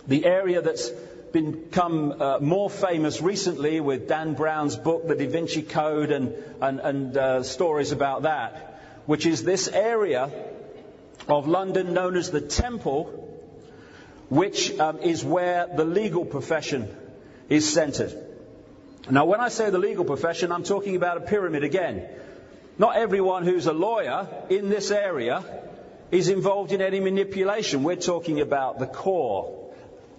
Speaker 1: the area that's become more famous recently with Dan Brown's book, The Da Vinci Code, and stories about that, which is this area of London known as the Temple, which is where the legal profession is centered. Now, when I say the legal profession, I'm talking about a pyramid again. Not everyone who's a lawyer in this area is involved in any manipulation. We're talking about the core,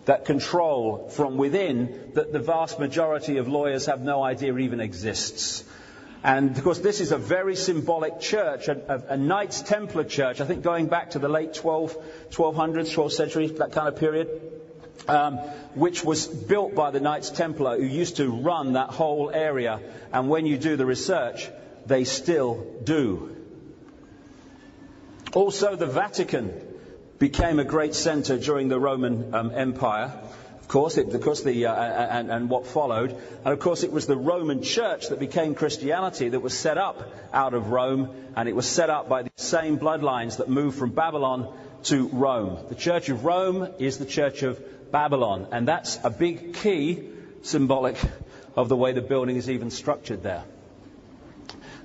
Speaker 1: that control from within that the vast majority of lawyers have no idea even exists. And of course this is a very symbolic church, a Knights Templar church, I think going back to the late 1200s, 12th century, that kind of period, which was built by the Knights Templar who used to run that whole area. And when you do the research, they still do. Also, the Vatican became a great center during the Roman Empire. Of course, and what followed. And of course, it was the Roman Church that became Christianity that was set up out of Rome, and it was set up by the same bloodlines that moved from Babylon to Rome. The Church of Rome is the Church of Babylon, and that's a big key symbolic of the way the building is even structured there.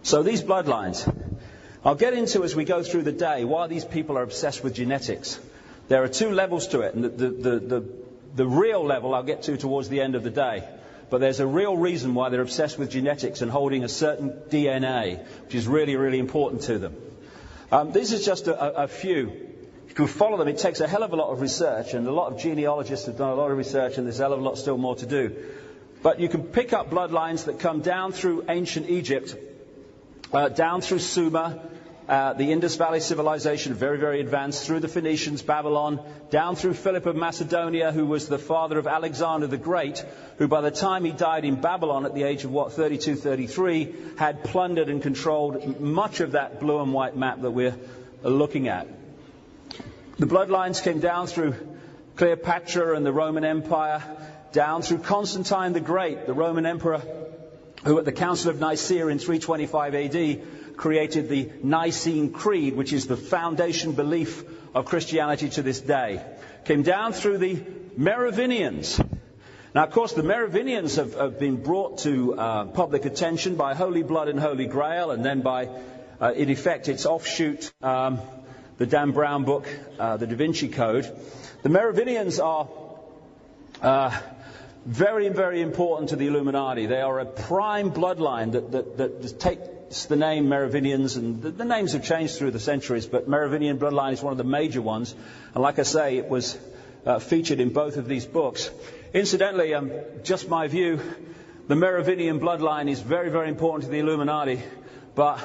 Speaker 1: So these bloodlines, I'll get into as we go through the day why these people are obsessed with genetics. There are two levels to it, and the real level I'll get to towards the end of the day. But there's a real reason why they're obsessed with genetics and holding a certain DNA, which is really, really important to them. This is just a few. You can follow them. It takes a hell of a lot of research, and a lot of genealogists have done a lot of research, and there's a hell of a lot still more to do. But you can pick up bloodlines that come down through ancient Egypt, down through Sumer, the Indus Valley civilization, very, very advanced, through the Phoenicians, Babylon, down through Philip of Macedonia, who was the father of Alexander the Great, who by the time he died in Babylon at the age of, 32, 33, had plundered and controlled much of that blue and white map that we're looking at. The bloodlines came down through Cleopatra and the Roman Empire, down through Constantine the Great, the Roman emperor, who at the Council of Nicaea in 325 AD created the Nicene Creed, which is the foundation belief of Christianity to this day. Came down through the Merovingians. Now, of course, the Merovingians have been brought to public attention by Holy Blood and Holy Grail, and then by, in effect, its offshoot, the Dan Brown book, the Da Vinci Code. The Merovingians are very, very important to the Illuminati. They are a prime bloodline that takes the name Merovingians, and the names have changed through the centuries, but Merovingian bloodline is one of the major ones. And like I say, it was featured in both of these books. Incidentally, just my view, the Merovingian bloodline is very, very important to the Illuminati, but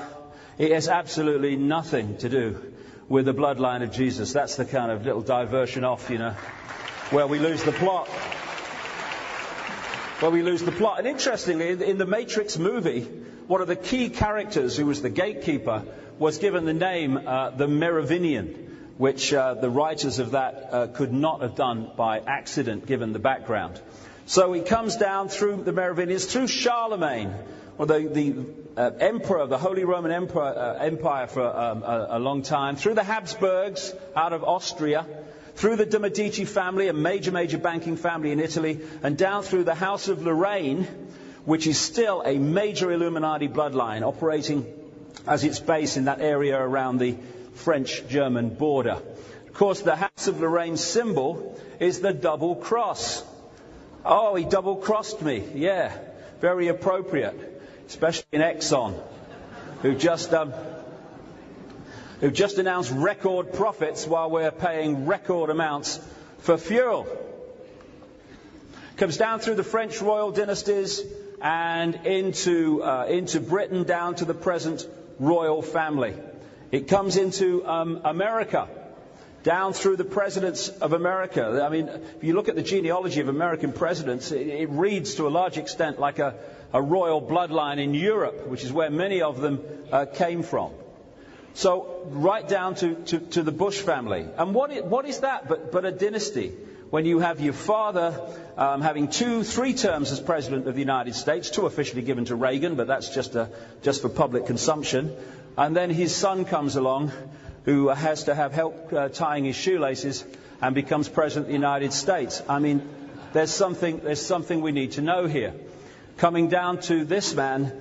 Speaker 1: it has absolutely nothing to do with the bloodline of Jesus. That's the kind of little diversion off, where we lose the plot. And interestingly, in the Matrix movie, one of the key characters, who was the gatekeeper, was given the name the Merovingian, which the writers of that could not have done by accident, given the background. So he comes down through the Merovingians, through Charlemagne, or the emperor of the Holy Roman Empire for a long time, through the Habsburgs out of Austria, through the de Medici family, a major banking family in Italy, and down through the House of Lorraine, which is still a major Illuminati bloodline, operating as its base in that area around the French-German border. Of course, the House of Lorraine symbol is the double cross. Oh, he double-crossed me. Yeah, very appropriate, especially in Exxon, who just announced record profits while we're paying record amounts for fuel. Comes down through the French royal dynasties and into Britain, down to the present royal family. It comes into America, down through the presidents of America. I mean, if you look at the genealogy of American presidents, it reads to a large extent like a royal bloodline in Europe, which is where many of them came from. So right down to the Bush family. And what is that but a dynasty? When you have your father having 3 terms as President of the United States, 2 officially given to Reagan, but that's just for public consumption. And then his son comes along, who has to have help tying his shoelaces, and becomes President of the United States. I mean, there's something we need to know here. Coming down to this man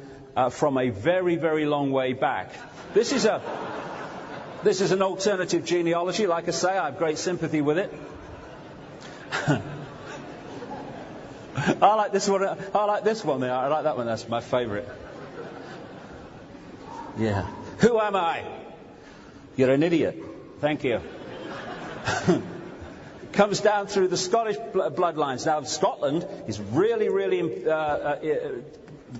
Speaker 1: from a very, very long way back. This is an alternative genealogy. Like I say, I have great sympathy with it. I like this one. I like this one there. I like that one. That's my favourite. Yeah. Who am I? You're an idiot. Thank you. Comes down through the Scottish bloodlines. Now, Scotland is really, really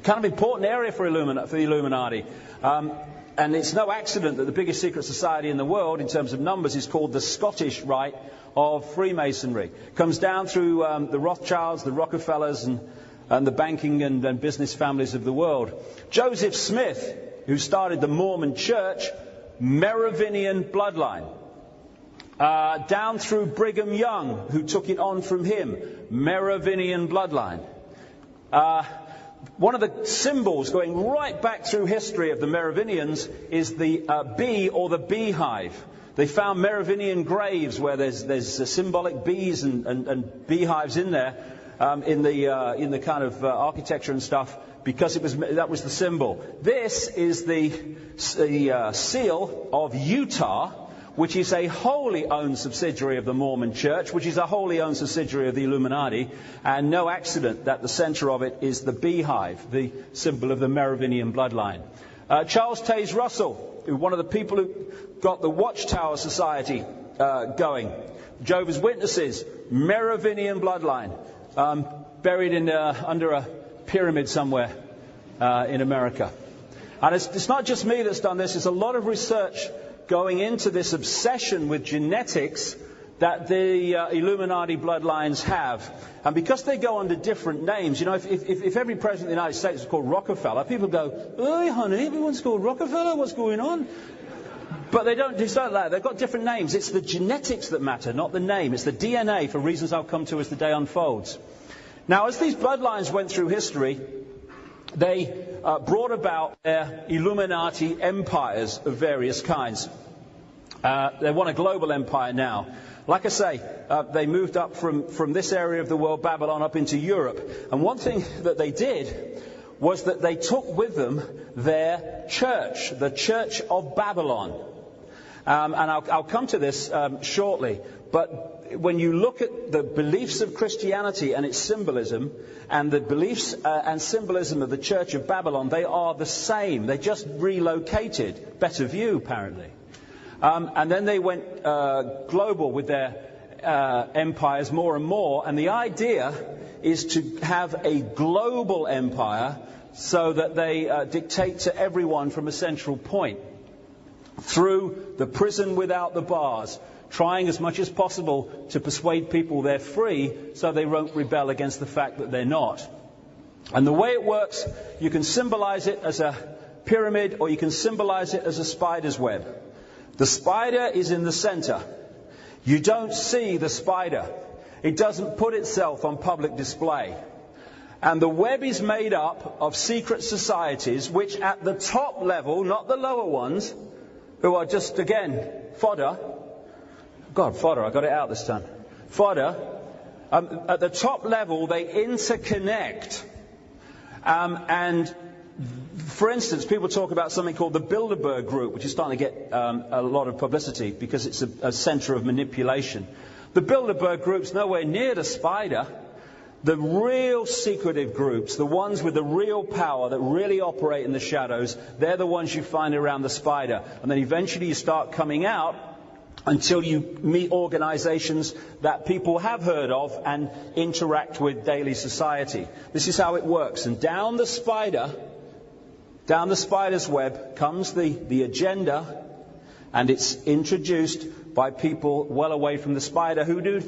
Speaker 1: kind of important area for the Illuminati. And it's no accident that the biggest secret society in the world, in terms of numbers, is called the Scottish Rite of Freemasonry. Comes down through the Rothschilds, the Rockefellers, and the banking and business families of the world. Joseph Smith, who started the Mormon Church, Merovingian bloodline. Down through Brigham Young, who took it on from him, Merovingian bloodline. One of the symbols going right back through history of the Merovingians is the bee or the beehive. They found Merovingian graves where there's symbolic bees and beehives in there. in the kind of architecture and stuff, because that was the symbol. This is the seal of Utah, which is a wholly owned subsidiary of the Mormon Church, which is a wholly owned subsidiary of the Illuminati, and no accident that the center of it is the beehive, the symbol of the Merovingian bloodline. Charles Taze Russell, one of the people who got the Watchtower Society going. Jehovah's Witnesses, Merovingian bloodline, buried under a pyramid somewhere in America. And it's not just me that's done this. There's a lot of research going into this obsession with genetics that the Illuminati bloodlines have. And because they go under different names, if every president of the United States was called Rockefeller, people go, "Hey, honey, everyone's called Rockefeller, what's going on?" But they don't do something like that. They've got different names. It's the genetics that matter, not the name. It's the DNA, for reasons I'll come to as the day unfolds. Now, as these bloodlines went through history, they brought about their Illuminati empires of various kinds. They want a global empire now. Like I say, they moved up from this area of the world, Babylon, up into Europe. And one thing that they did was that they took with them their church, the Church of Babylon. And I'll come to this shortly. But when you look at the beliefs of Christianity and its symbolism, and the beliefs and symbolism of the Church of Babylon, they are the same. They just relocated. Better view, apparently. And then they went global with their empires more and more. And the idea is to have a global empire so that they dictate to everyone from a central point, through the prison without the bars, trying as much as possible to persuade people they're free so they won't rebel against the fact that they're not. And the way it works, you can symbolize it as a pyramid, or you can symbolize it as a spider's web. The spider is in the center. You don't see the spider. It doesn't put itself on public display. And the web is made up of secret societies, which at the top level, not the lower ones, who are just, again, fodder. God, fodder, I got it out this time. Fodder. At the top level, they interconnect. And for instance, people talk about something called the Bilderberg Group, which is starting to get a lot of publicity because it's a center of manipulation. The Bilderberg Group's nowhere near the spider. The real secretive groups, the ones with the real power that really operate in the shadows, they're the ones you find around the spider. And then eventually you start coming out until you meet organizations that people have heard of and interact with daily society. This is how it works. And down the spider's web comes the agenda, and it's introduced by people well away from the spider who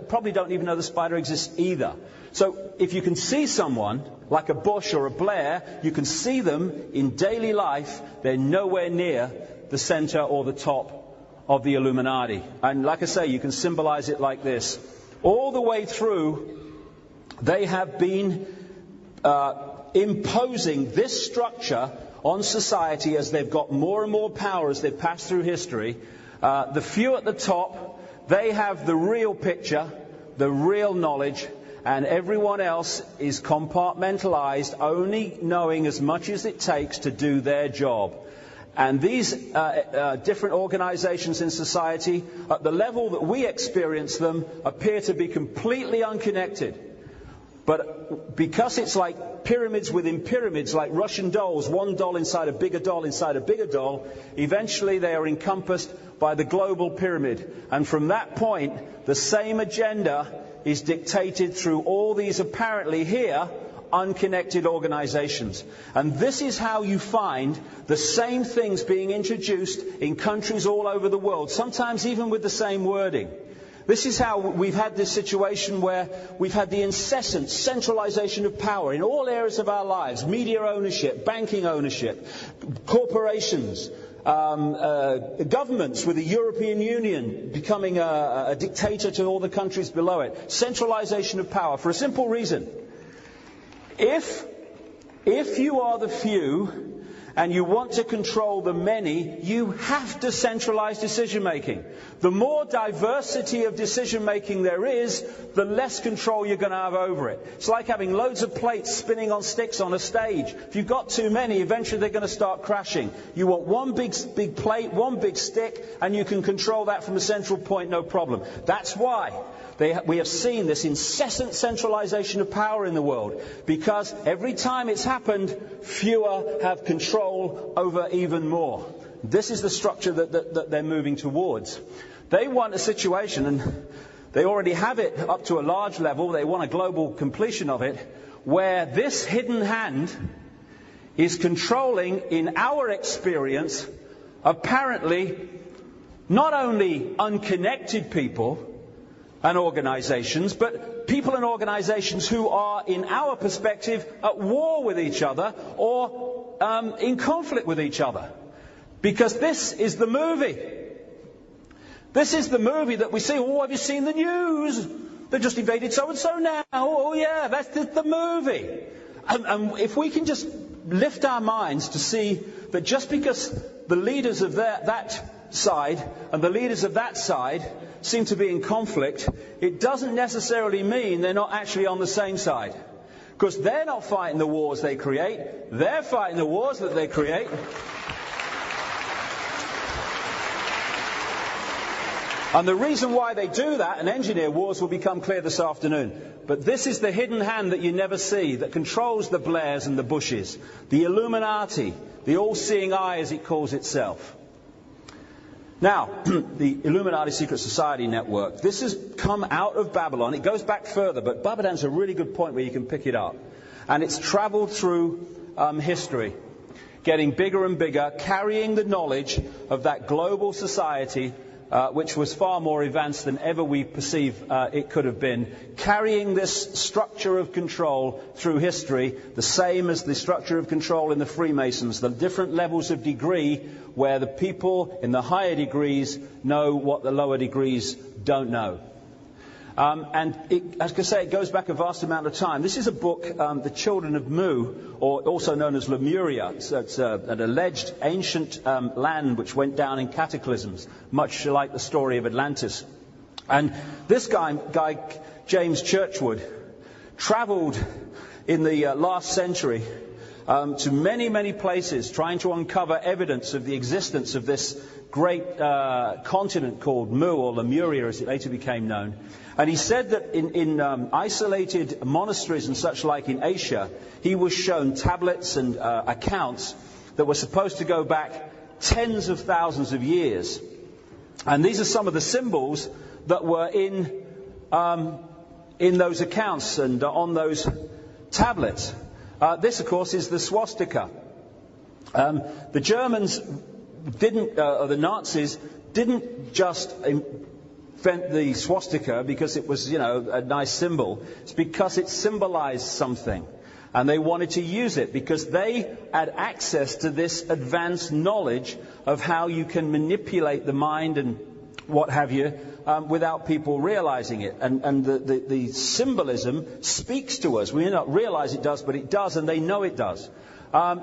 Speaker 1: probably don't even know the spider exists either. So if you can see someone like a Bush or a Blair, you can see them in daily life. They're nowhere near the center or the top of the Illuminati. And like I say, you can symbolize it like this. All the way through, they have been imposing this structure on society as they've got more and more power as they've passed through history. The few at the top, they have the real picture, the real knowledge, and everyone else is compartmentalized, only knowing as much as it takes to do their job. And these different organizations in society, at the level that we experience them, appear to be completely unconnected. But because it's like pyramids within pyramids, like Russian dolls, one doll inside a bigger doll inside a bigger doll, eventually they are encompassed by the global pyramid. And from that point, the same agenda is dictated through all these apparently here unconnected organizations. And this is how you find the same things being introduced in countries all over the world, sometimes even with the same wording. This is how we've had this situation where we've had the incessant centralization of power in all areas of our lives: media ownership, banking ownership, corporations, governments, with the European Union becoming a dictator to all the countries below it. Centralization of power for a simple reason. If you are the few and you want to control the many, you have to centralize decision making. The more diversity of decision making there is, the less control you're going to have over it. It's like having loads of plates spinning on sticks on a stage. If you've got too many, eventually they're going to start crashing. You want one big plate, one big stick, and you can control that from a central point, no problem. That's why we have seen this incessant centralization of power in the world, because every time it's happened, fewer have control over even more. This is the structure that they're moving towards. They want a situation, and they already have it up to a large level, they want a global completion of it, where this hidden hand is controlling, in our experience, apparently not only unconnected people and organizations, but people and organizations who are, in our perspective, at war with each other or in conflict with each other. Because this is the movie. This is the movie that we see. Oh, have you seen the news? They just invaded so-and-so now. Oh, yeah, that's the movie. And if we can just lift our minds to see that just because the leaders of that side and the leaders of that side seem to be in conflict, it doesn't necessarily mean they're not actually on the same side. Because they're not fighting the wars they create, they're fighting the wars that they create. And the reason why they do that and engineer wars will become clear this afternoon. But this is the hidden hand that you never see, that controls the Blairs and the Bushes, the Illuminati, the all-seeing eye as it calls itself. Now, the Illuminati Secret Society network, this has come out of Babylon. It goes back further, but Babylon's a really good point where you can pick it up. And it's traveled through history, getting bigger and bigger, carrying the knowledge of that global society, which was far more advanced than ever we perceive it could have been, carrying this structure of control through history, the same as the structure of control in the Freemasons, the different levels of degree where the people in the higher degrees know what the lower degrees don't know. As I say, it goes back a vast amount of time. This is a book, The Children of Mu, or also known as Lemuria. It's an alleged ancient land which went down in cataclysms, much like the story of Atlantis. And this guy James Churchward, travelled in the last century to many, many places, trying to uncover evidence of the existence of this great continent called Mu, or Lemuria as it later became known. And he said that in isolated monasteries and such like in Asia, he was shown tablets and accounts that were supposed to go back tens of thousands of years. And these are some of the symbols that were in those accounts and on those tablets. This, of course, is the swastika. The Germans didn't, or the Nazis didn't just invent the swastika because it was, a nice symbol. It's because it symbolized something. And they wanted to use it because they had access to this advanced knowledge of how you can manipulate the mind and what have you, without people realizing it. And the symbolism speaks to us. We may not realize it does, but it does, and they know it does.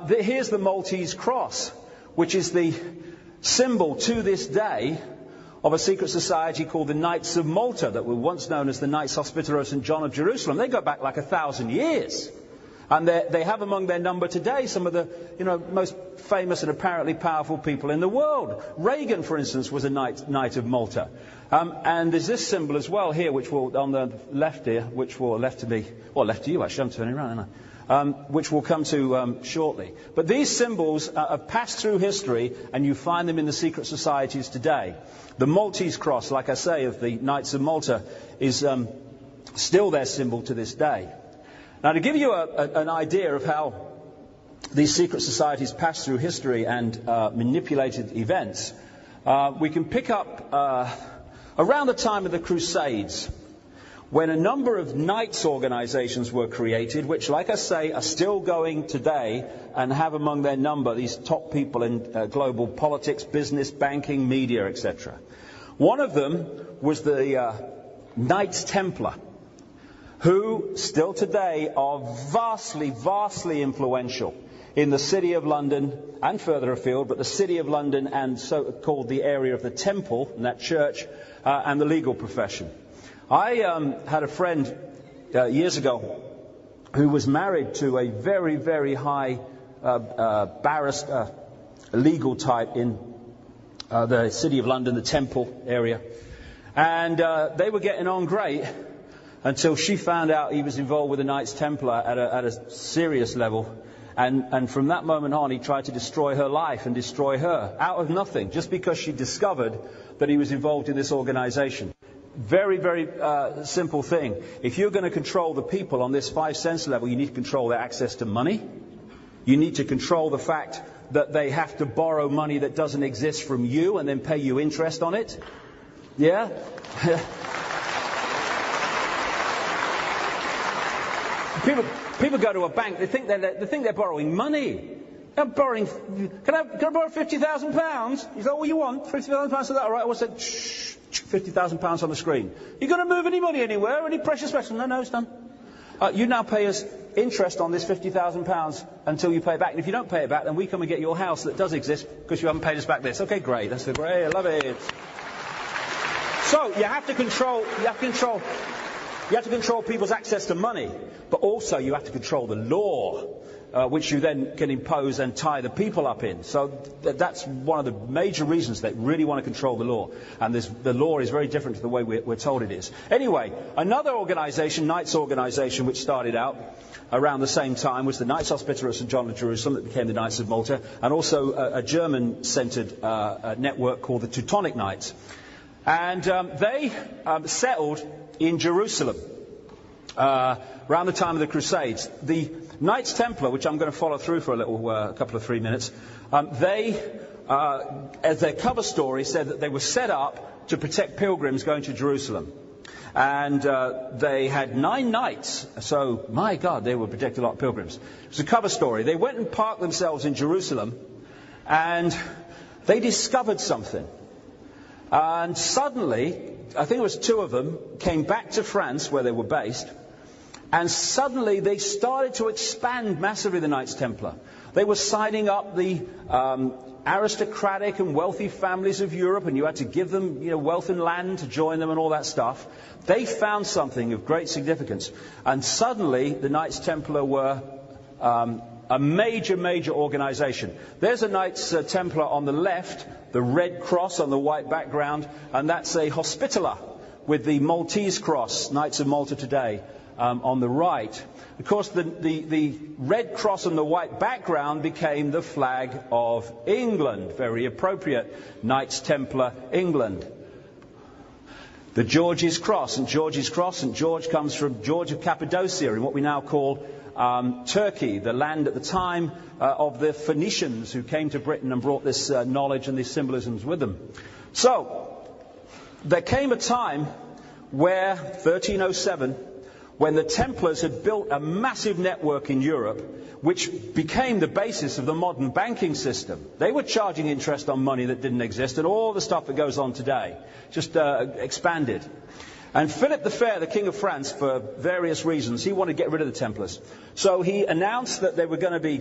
Speaker 1: Here's the Maltese cross, which is the symbol to this day of a secret society called the Knights of Malta, that were once known as the Knights Hospitaller of St. John of Jerusalem. They go back like 1,000 years. And they have among their number today some of the most famous and apparently powerful people in the world. Reagan, for instance, was a Knight of Malta. And there's this symbol as well here, which will, on the left here, which will, left to me, well, left to you actually, I'm turning around, aren't I? Which we'll come to shortly. But these symbols have passed through history, and you find them in the secret societies today. The Maltese cross, like I say, of the Knights of Malta, is still their symbol to this day. Now, to give you an idea of how these secret societies pass through history and manipulated events, we can pick up around the time of the Crusades, when a number of knights organizations were created, which, like I say, are still going today and have among their number these top people in global politics, business, banking, media, etc. One of them was the Knights Templar, who still today are vastly, vastly influential in the City of London and further afield, but the City of London and so-called the area of the Temple, and that church, and the legal profession. I had a friend years ago who was married to a very, very high barrister, legal type in the City of London, the Temple area. And they were getting on great until she found out he was involved with the Knights Templar at a serious level. And from that moment on, he tried to destroy her life and destroy her out of nothing, just because she discovered that he was involved in this organization. Very, very simple thing. If you're going to control the people on this 5 sense level, you need to control their access to money. You need to control the fact that they have to borrow money that doesn't exist from you and then pay you interest on it. Yeah? People go to a bank, they think they're borrowing money. I'm borrowing. Can I borrow £50,000? You say, "Oh, you want £50,000?" Is that all right? I said, "Shh, £50,000 on the screen. You going to move any money anywhere? Any precious metals?" No, it's done. You now pay us interest on this £50,000 until you pay it back. And if you don't pay it back, then we come and get your house that does exist because you haven't paid us back this. Okay, great. That's great. I love it. So you have to control. You have to control people's access to money, but also you have to control the law, which you then can impose and tie the people up in. So that's one of the major reasons they really want to control the law. And the law is very different to the way we're told it is. Anyway, another organisation, Knights organisation, which started out around the same time, was the Knights Hospitaller of St. John of Jerusalem, that became the Knights of Malta, and also a German-centred network called the Teutonic Knights. And they settled in Jerusalem around the time of the Crusades. The Knights Templar, which I'm going to follow through for a little couple of 3 minutes, they, as their cover story, said that they were set up to protect pilgrims going to Jerusalem. And they had 9 knights, so my God, they would protect a lot of pilgrims. It's a cover story. They went and parked themselves in Jerusalem, and they discovered something. And suddenly, I think it was 2 of them, came back to France, where they were based, and suddenly they started to expand massively, the Knights Templar. They were signing up the aristocratic and wealthy families of Europe, and you had to give them, wealth and land to join them and all that stuff. They found something of great significance, and suddenly the Knights Templar were a major, major organization. There's a Knights Templar on the left, the red cross on the white background, and that's a Hospitaller with the Maltese cross, Knights of Malta today, on the right. Of course, the red cross on the white background became the flag of England. Very appropriate. Knights Templar, England. The George's cross, St. George's cross. St. George comes from George of Cappadocia in what we now call Turkey, the land at the time of the Phoenicians who came to Britain and brought this knowledge and these symbolisms with them. So, there came a time where, 1307, when the Templars had built a massive network in Europe, which became the basis of the modern banking system. They were charging interest on money that didn't exist, and all the stuff that goes on today just expanded. And Philip the Fair, the King of France, for various reasons, he wanted to get rid of the Templars. So he announced that they were going to be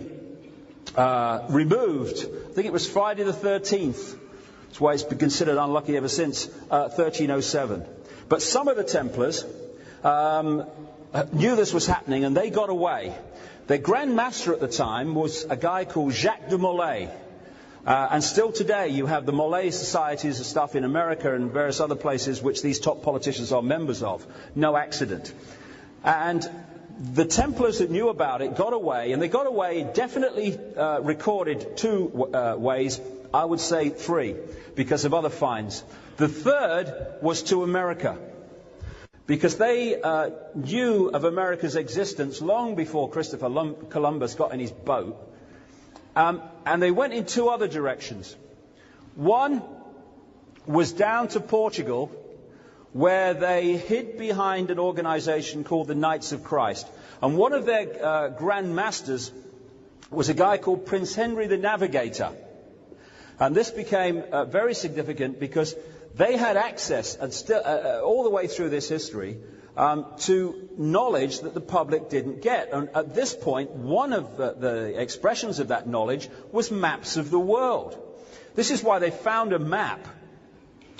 Speaker 1: removed. I think it was Friday the 13th. That's why it's been considered unlucky ever since 1307. But some of the Templars knew this was happening, and they got away. Their Grand Master at the time was a guy called Jacques de Molay. And still today you have the Molay societies and stuff in America and various other places which these top politicians are members of. No accident. And the Templars that knew about it got away, and they got away definitely recorded 2 ways, I would say 3, because of other finds. The third was to America, because they knew of America's existence long before Christopher Columbus got in his boat. And they went in 2 other directions. One was down to Portugal, where they hid behind an organization called the Knights of Christ. And one of their Grand Masters was a guy called Prince Henry the Navigator. And this became very significant because they had access, and still all the way through this history, to knowledge that the public didn't get. And at this point, one of the expressions of that knowledge was maps of the world. This is why they found a map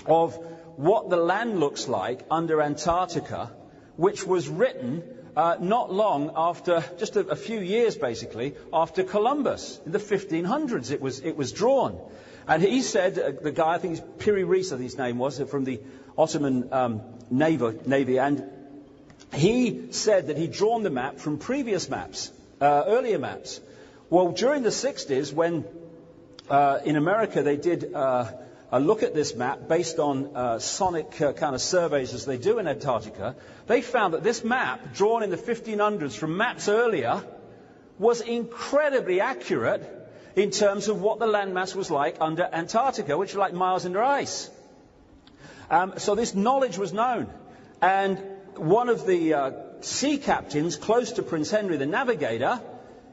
Speaker 1: of what the land looks like under Antarctica, which was written not long after, just a few years basically, after Columbus. In the 1500s it was drawn. And he said, the guy, I think he's Piri Reis, I think his name was, from the Ottoman Navy, and he said that he'd drawn the map from previous maps, earlier maps. Well, during the 60s, when in America they did a look at this map based on sonic kind of surveys as they do in Antarctica, they found that this map, drawn in the 1500s from maps earlier, was incredibly accurate in terms of what the landmass was like under Antarctica, which is like miles under ice. So this knowledge was known. And one of the sea captains close to Prince Henry, the navigator,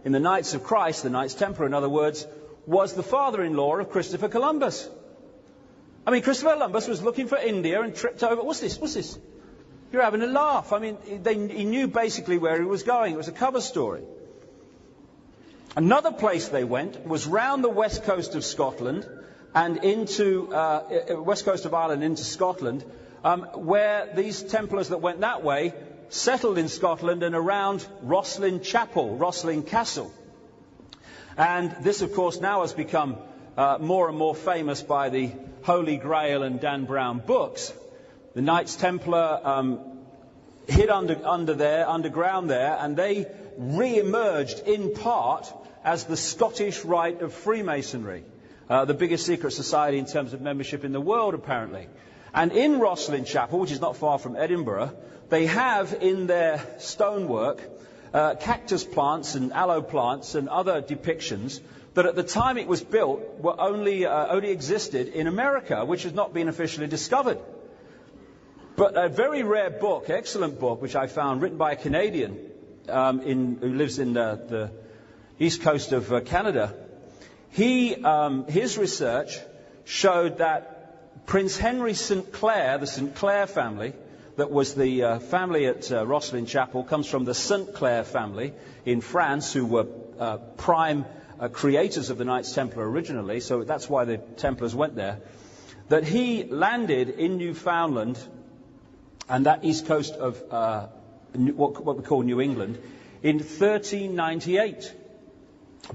Speaker 1: in the Knights of Christ, the Knights Templar in other words, was the father-in-law of Christopher Columbus. I mean, Christopher Columbus was looking for India and tripped over. What's this? You're having a laugh. I mean, he knew basically where he was going. It was a cover story. Another place they went was round the west coast of Scotland and into west coast of Ireland into Scotland, where these Templars that went that way settled in Scotland and around Rosslyn Chapel, Rosslyn Castle. And this, of course, now has become more and more famous by the Holy Grail and Dan Brown books. The Knights Templar hid underground there, and they re-emerged in part as the Scottish Rite of Freemasonry, the biggest secret society in terms of membership in the world, apparently. And in Rosslyn Chapel, which is not far from Edinburgh, they have in their stonework cactus plants and aloe plants and other depictions that at the time it was built were only existed in America, which has not been officially discovered. But a very rare book, excellent book, which I found, written by a Canadian who lives in the east coast of Canada, his research showed that Prince Henry St. Clair, the St. Clair family, that was the family at Rosslyn Chapel, comes from the St. Clair family in France, who were prime creators of the Knights Templar originally, so that's why the Templars went there, that he landed in Newfoundland and that east coast of what we call New England in 1398.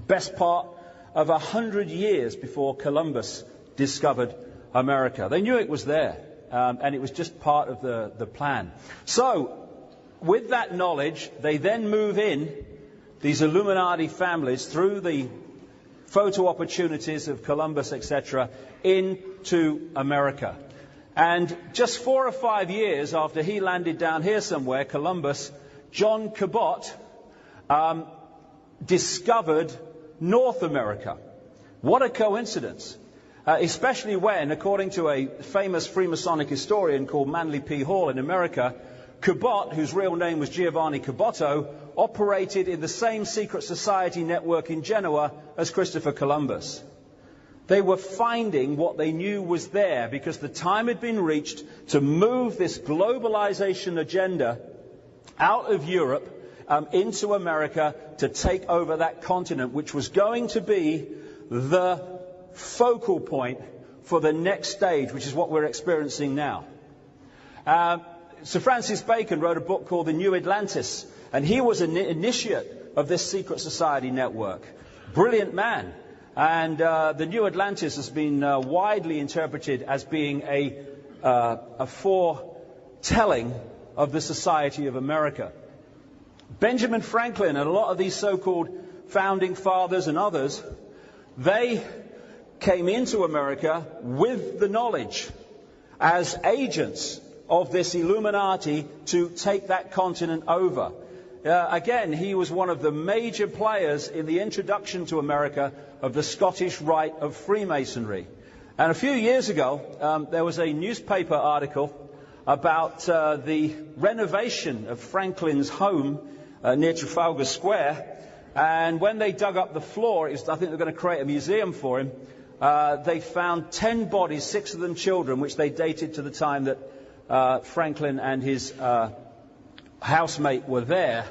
Speaker 1: Best part of 100 years before Columbus discovered America. They knew it was there, and it was just part of the plan. So, with that knowledge, they then move in, these Illuminati families, through the photo opportunities of Columbus, etc., into America. And just 4 or 5 years after he landed down here somewhere, Columbus, John Cabot, discovered North America. What a coincidence. Especially when, according to a famous Freemasonic historian called Manly P. Hall in America, Cabot, whose real name was Giovanni Caboto, operated in the same secret society network in Genoa as Christopher Columbus. They were finding what they knew was there because the time had been reached to move this globalization agenda out of Europe into America to take over that continent, which was going to be the focal point for the next stage, which is what we're experiencing now. Sir Francis Bacon wrote a book called The New Atlantis, and he was an initiate of this secret society network. Brilliant man. And the New Atlantis has been widely interpreted as being a foretelling of the Society of America. Benjamin Franklin and a lot of these so-called founding fathers and others, they came into America with the knowledge as agents of this Illuminati to take that continent over. Again, he was one of the major players in the introduction to America of the Scottish Rite of Freemasonry. And a few years ago, there was a newspaper article about the renovation of Franklin's home near Trafalgar Square. And when they dug up the floor, I think they're going to create a museum for him, they found 10 bodies, 6 of them children, which they dated to the time that Franklin and his housemate were there,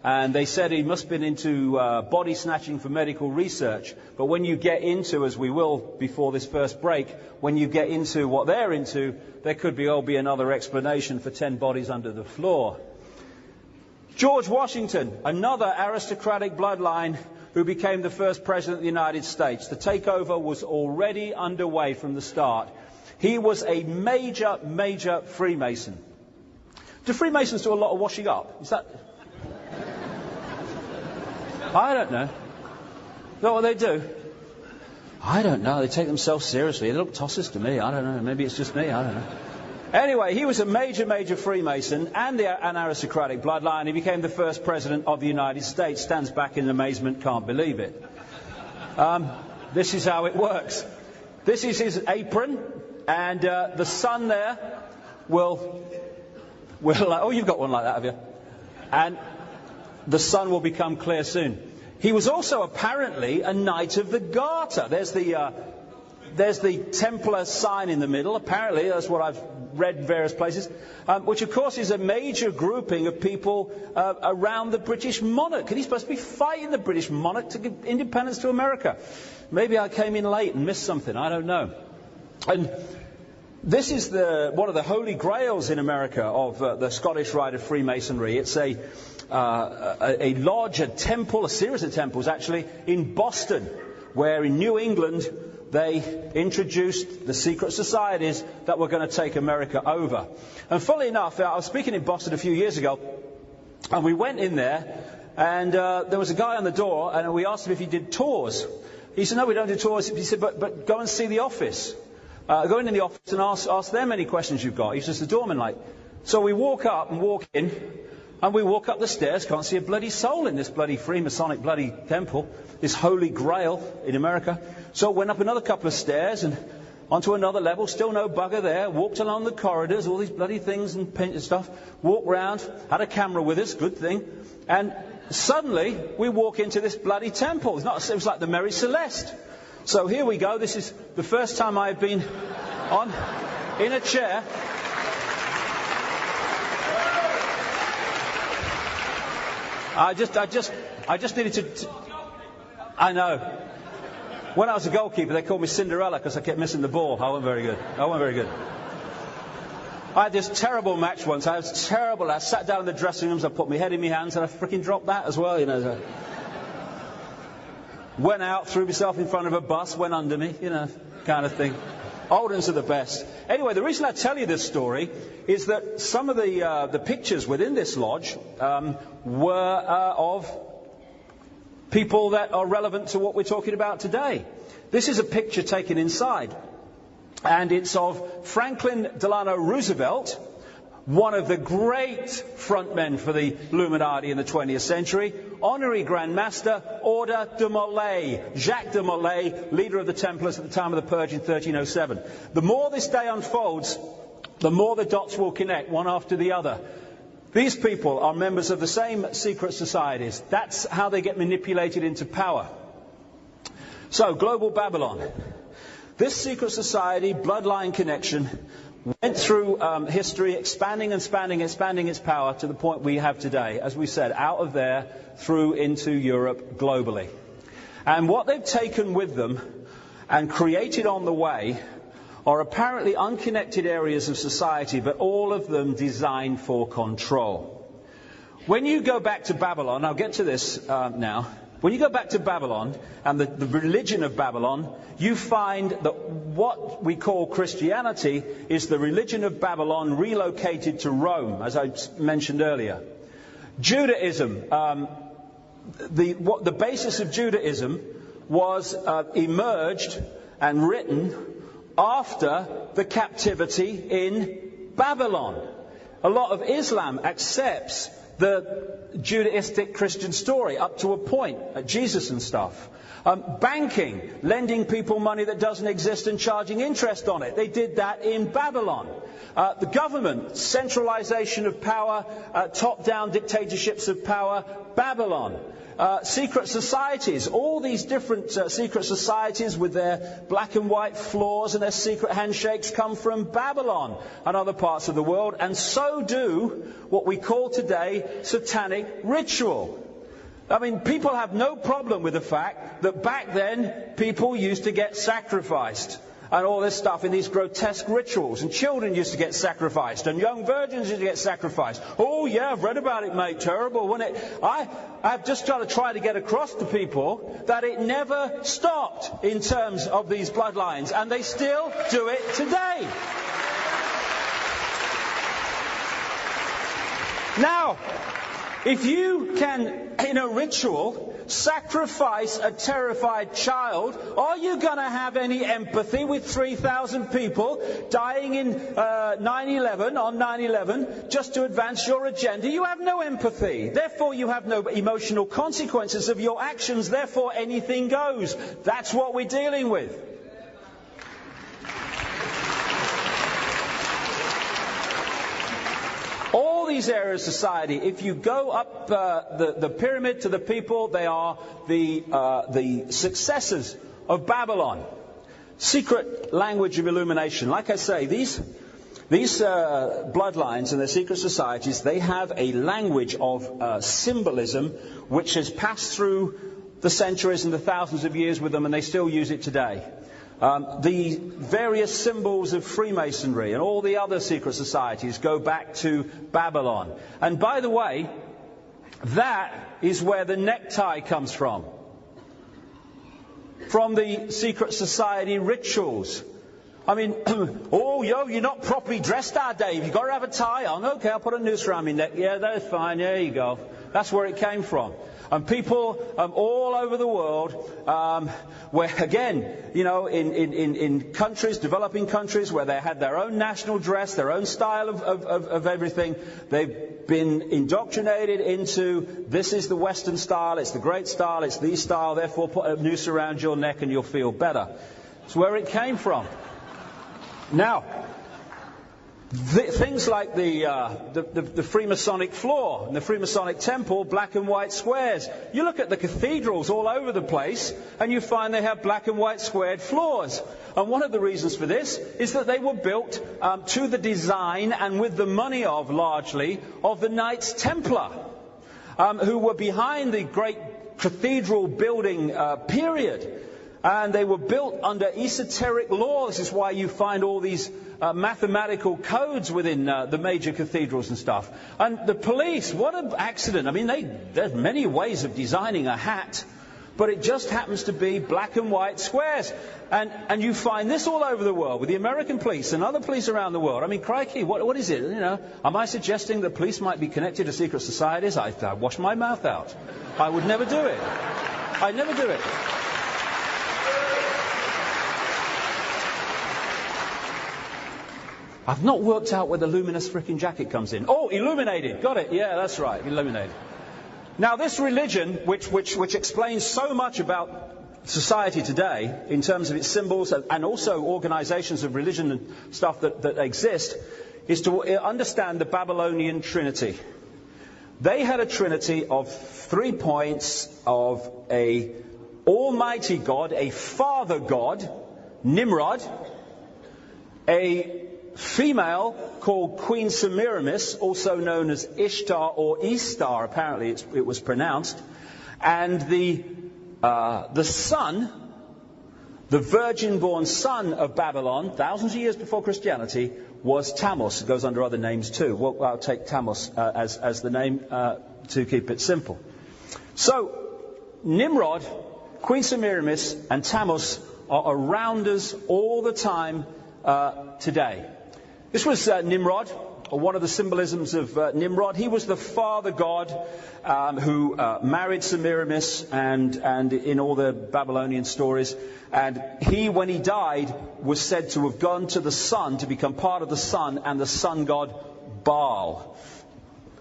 Speaker 1: and they said he must have been into body snatching for medical research. But when you get into, as we will before this first break, when you get into what they're into, there could be another explanation for 10 bodies under the floor. George Washington, another aristocratic bloodline who became the first president of the United States. The takeover was already underway from the start. He was a major, major Freemason. Do Freemasons do a lot of washing up? Is that... I don't know. Is that what they do? I don't know. They take themselves seriously. They look tossers to me. I don't know. Maybe it's just me. I don't know. Anyway, he was a major, major Freemason and an aristocratic bloodline. He became the first president of the United States. Stands back in amazement, can't believe it. This is how it works. This is his apron, and the sun there will... oh, you've got one like that, have you? And the sun will become clear soon. He was also apparently a Knight of the Garter. There's the Templar sign in the middle. Apparently, that's what I've read in various places, which of course is a major grouping of people around the British monarch. And he's supposed to be fighting the British monarch to give independence to America. Maybe I came in late and missed something. I don't know. And this is one of the holy grails in America of the Scottish rite of Freemasonry. It's a lodge, a temple, a series of temples actually, in Boston, where in New England they introduced the secret societies that were going to take America over. And funnily enough, I was speaking in Boston a few years ago, and we went in there, and there was a guy on the door, and we asked him if he did tours. He said, no, we don't do tours. He said, but go and see the office. Go in the office and ask them any questions you've got. He's just a doorman, like. So we walk up and walk in, and we walk up the stairs, can't see a bloody soul in this bloody Freemasonic bloody temple, this holy grail in America. So went up another couple of stairs and onto another level, still no bugger there, walked along the corridors, all these bloody things and paint and stuff, walked round, had a camera with us, good thing, and suddenly we walk into this bloody temple. It was like the Mary Celeste. So here we go, this is the first time I've been in a chair. I just needed to... I know. When I was a goalkeeper, they called me Cinderella because I kept missing the ball. I wasn't very good. I had this terrible match once. I was terrible. I sat down in the dressing rooms, I put my head in my hands, and I freaking dropped that as well, you know. Went out, threw myself in front of a bus, went under me, you know, kind of thing. Old ones are the best. Anyway, the reason I tell you this story is that some of the pictures within this lodge were of people that are relevant to what we're talking about today. This is a picture taken inside, and it's of Franklin Delano Roosevelt, one of the great frontmen for the Illuminati in the 20th century, Honorary Grand Master, Order de Molay, Jacques de Molay, leader of the Templars at the time of the Purge in 1307. The more this day unfolds, the more the dots will connect, one after the other. These people are members of the same secret societies. That's how they get manipulated into power. So, Global Babylon. This secret society, bloodline connection, went through history, expanding its power to the point we have today. As we said, out of there, through into Europe, globally. And what they've taken with them and created on the way are apparently unconnected areas of society, but all of them designed for control. When you go back to Babylon, I'll get to this now. When you go back to Babylon and the religion of Babylon, you find that what we call Christianity is the religion of Babylon relocated to Rome, as I mentioned earlier. Judaism, the basis of Judaism was emerged and written after the captivity in Babylon. A lot of Islam accepts the Judaistic Christian story up to a point, Jesus and stuff. Banking, lending people money that doesn't exist and charging interest on it. They did that in Babylon. The government, centralization of power, top-down dictatorships of power, Babylon. secret societies. All these different secret societies with their black and white floors and their secret handshakes come from Babylon and other parts of the world, and so do what we call today satanic ritual. I mean, people have no problem with the fact that back then people used to get sacrificed and all this stuff in these grotesque rituals, and children used to get sacrificed, and young virgins used to get sacrificed. Oh yeah, I've read about it, mate. Terrible, wasn't it? I've just got to try to get across to people that it never stopped in terms of these bloodlines, and they still do it today. Now, if you can, in a ritual, sacrifice a terrified child, are you going to have any empathy with 3,000 people dying in 9/11, on 9/11, just to advance your agenda? You have no empathy. Therefore, you have no emotional consequences of your actions. Therefore, anything goes. That's what we're dealing with. All these areas of society, if you go up the pyramid to the people, they are the successors of Babylon. Secret language of illumination. Like I say, these bloodlines and their secret societies, they have a language of symbolism which has passed through the centuries and the thousands of years with them, and they still use it today. The various symbols of Freemasonry and all the other secret societies go back to Babylon. And by the way, that is where the necktie comes from the secret society rituals. I mean, oh, you're not properly dressed that day. You've got to have a tie on. Okay, I'll put a noose around my neck. Yeah, that's fine. There you go. That's where it came from. And people all over the world, where again, you know, in countries, developing countries, where they had their own national dress, their own style of everything, they've been indoctrinated into, this is the Western style, it's the great style, it's the style, therefore put a noose around your neck and you'll feel better. It's where it came from. Now, things like the Freemasonic floor and the Freemasonic temple, black and white squares. You look at the cathedrals all over the place and you find they have black and white squared floors. And one of the reasons for this is that they were built to the design and with the money of, largely, of the Knights Templar, who were behind the great cathedral building period. And they were built under esoteric law. This is why you find all these mathematical codes within the major cathedrals and stuff. And the police, what an accident. I mean, there's many ways of designing a hat, but it just happens to be black and white squares. And you find this all over the world with the American police and other police around the world. I mean, crikey, what is it? You know, am I suggesting that police might be connected to secret societies? I wash my mouth out. I would never do it. I'd never do it. I've not worked out where the luminous frickin' jacket comes in. Oh, illuminated. Got it. Yeah, that's right. Illuminated. Now, this religion, which explains so much about society today in terms of its symbols and also organizations of religion and stuff that exist, is to understand the Babylonian Trinity. They had a trinity of 3 points of a almighty God, a father God, Nimrod, a female called Queen Semiramis, also known as Ishtar or Istar, apparently it was pronounced, and the son, the virgin-born son of Babylon, thousands of years before Christianity, was Tammuz. It goes under other names too. Well, I'll take Tammuz as the name to keep it simple. So, Nimrod, Queen Semiramis, and Tammuz are around us all the time today. This was Nimrod, or one of the symbolisms of Nimrod. He was the father god who married Semiramis and in all the Babylonian stories. And he, when he died, was said to have gone to the sun to become part of the sun and the sun god Baal.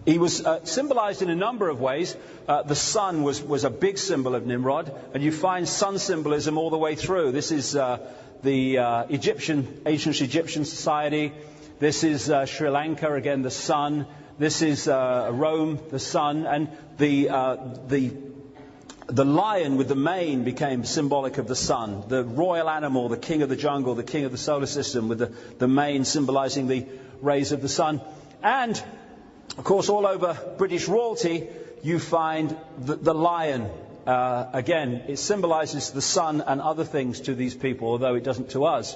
Speaker 1: He was symbolized in a number of ways. The sun was a big symbol of Nimrod, and you find sun symbolism all the way through. This is the ancient Egyptian society. This is Sri Lanka, again, the sun. This is Rome, the sun. And the The lion with the mane became symbolic of the sun. The royal animal, the king of the jungle, the king of the solar system, with the mane symbolizing the rays of the sun. And, of course, all over British royalty, you find the lion. Again, it symbolizes the sun and other things to these people, although it doesn't to us.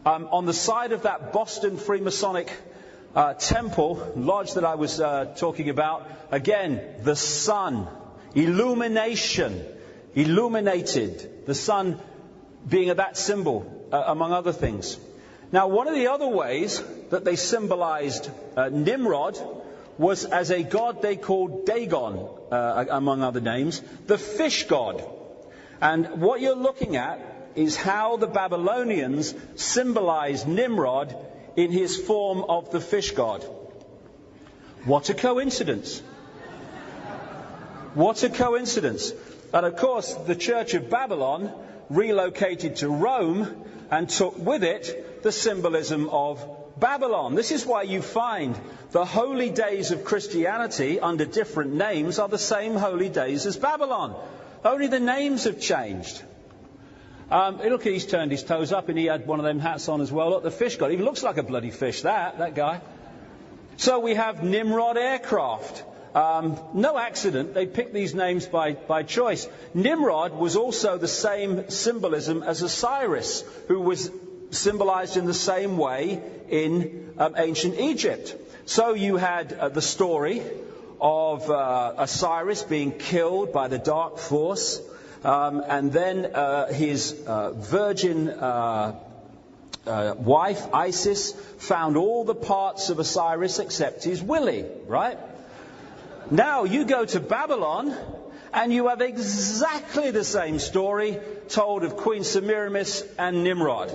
Speaker 1: On the side of that Boston Freemasonic temple, lodge that I was talking about, again, the sun. Illumination, illuminated, the sun being that symbol, among other things. Now, one of the other ways that they symbolized Nimrod was as a god they called Dagon, among other names, the fish god. And what you're looking at is how the Babylonians symbolized Nimrod in his form of the fish god. What a coincidence! What a coincidence. And of course, the Church of Babylon relocated to Rome and took with it the symbolism of Babylon. This is why you find the holy days of Christianity under different names are the same holy days as Babylon. Only the names have changed. Look, he's turned his toes up and he had one of them hats on as well. Look, the fish god. He looks like a bloody fish, that guy. So we have Nimrod aircraft. No accident, they picked these names by choice. Nimrod was also the same symbolism as Osiris, who was symbolized in the same way in ancient Egypt. So you had the story of Osiris being killed by the dark force, and then his virgin wife, Isis, found all the parts of Osiris except his willy, right? Now you go to Babylon and you have exactly the same story told of Queen Semiramis and Nimrod,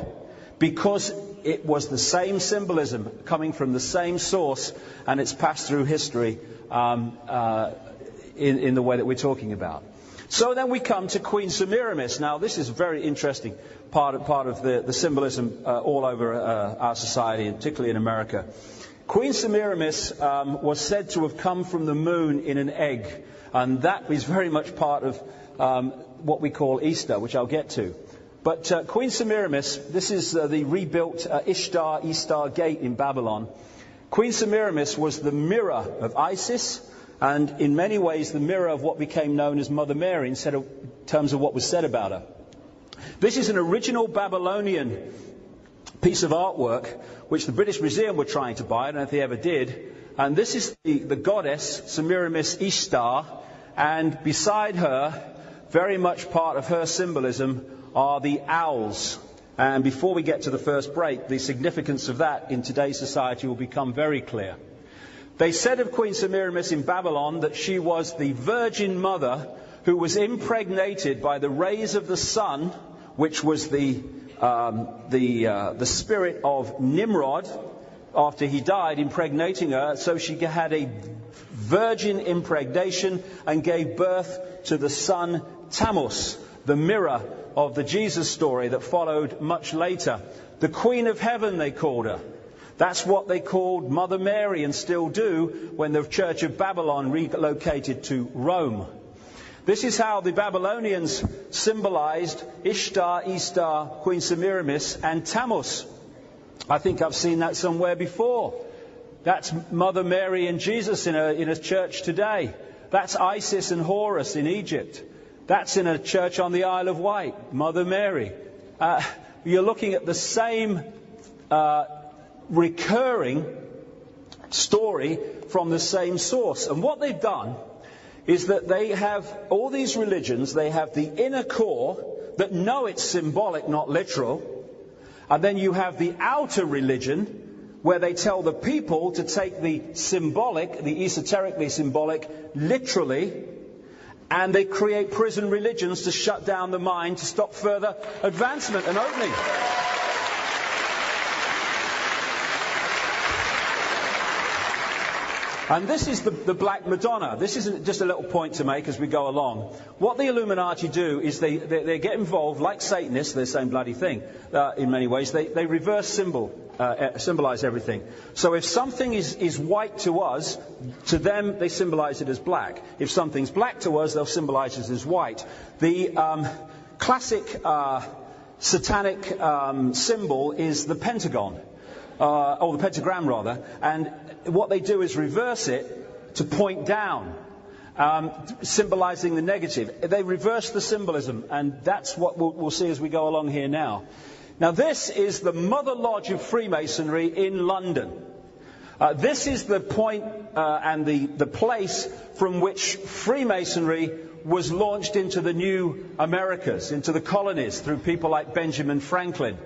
Speaker 1: because it was the same symbolism coming from the same source, and it's passed through history in the way that we're talking about. So then we come to Queen Semiramis. Now this is a very interesting part of the symbolism all over our society, and particularly in America. Queen Semiramis was said to have come from the moon in an egg, and that is very much part of what we call Easter, which I'll get to. But Queen Semiramis, this is the rebuilt Ishtar Gate in Babylon. Queen Semiramis was the mirror of Isis, and in many ways the mirror of what became known as Mother Mary in terms of what was said about her. This is an original Babylonian piece of artwork which the British Museum were trying to buy. I don't know if they ever did. And this is the goddess Semiramis Ishtar, and beside her, very much part of her symbolism, are the owls. And before we get to the first break, the significance of that in today's society will become very clear. They said of Queen Semiramis in Babylon that she was the virgin mother who was impregnated by the rays of the sun, which was the spirit of Nimrod after he died, impregnating her. So she had a virgin impregnation and gave birth to the son Tammuz, the mirror of the Jesus story that followed much later. The Queen of Heaven, they called her. That's what they called Mother Mary, and still do when the Church of Babylon relocated to Rome. This is how the Babylonians symbolized Ishtar, Queen Semiramis, and Tammuz. I think I've seen that somewhere before. That's Mother Mary and Jesus in a church today. That's Isis and Horus in Egypt. That's in a church on the Isle of Wight, Mother Mary. You're looking at the same recurring story from the same source. And what they've done is that they have, all these religions, they have the inner core that know it's symbolic, not literal. And then you have the outer religion, where they tell the people to take the symbolic, the esoterically symbolic, literally, and they create prison religions to shut down the mind, to stop further advancement and opening. And this is the Black Madonna. This isn't just a little point to make as we go along. What the Illuminati do is they get involved, like Satanists, they're the same bloody thing in many ways. They reverse symbolize everything. So if something is white to us, to them they symbolize it as black. If something's black to us, they'll symbolize it as white. The classic satanic symbol is the pentagon. Or the pentagram rather, and what they do is reverse it to point down, symbolizing the negative. They reverse the symbolism, and that's what we'll see as we go along here now. Now this is the Mother Lodge of Freemasonry in London. This is the point and the place from which Freemasonry was launched into the new Americas, into the colonies, through people like Benjamin Franklin.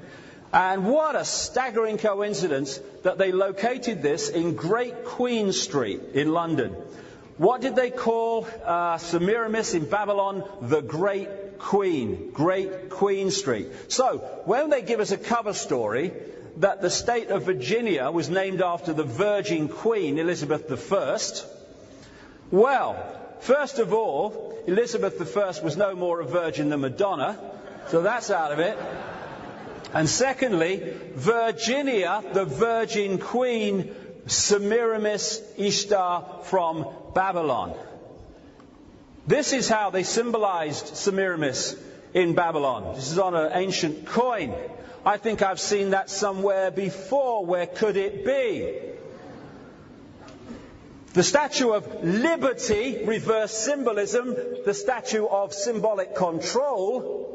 Speaker 1: And what a staggering coincidence that they located this in Great Queen Street in London. What did they call Semiramis in Babylon? The Great Queen. Great Queen Street. So, when they give us a cover story that the state of Virginia was named after the Virgin Queen, Elizabeth I, well, first of all, Elizabeth I was no more a virgin than Madonna, so that's out of it. And secondly, Virginia, the Virgin Queen, Semiramis Ishtar from Babylon. This is how they symbolized Semiramis in Babylon. This is on an ancient coin. I think I've seen that somewhere before. Where could it be? The Statue of Liberty, reverse symbolism, the Statue of Symbolic Control,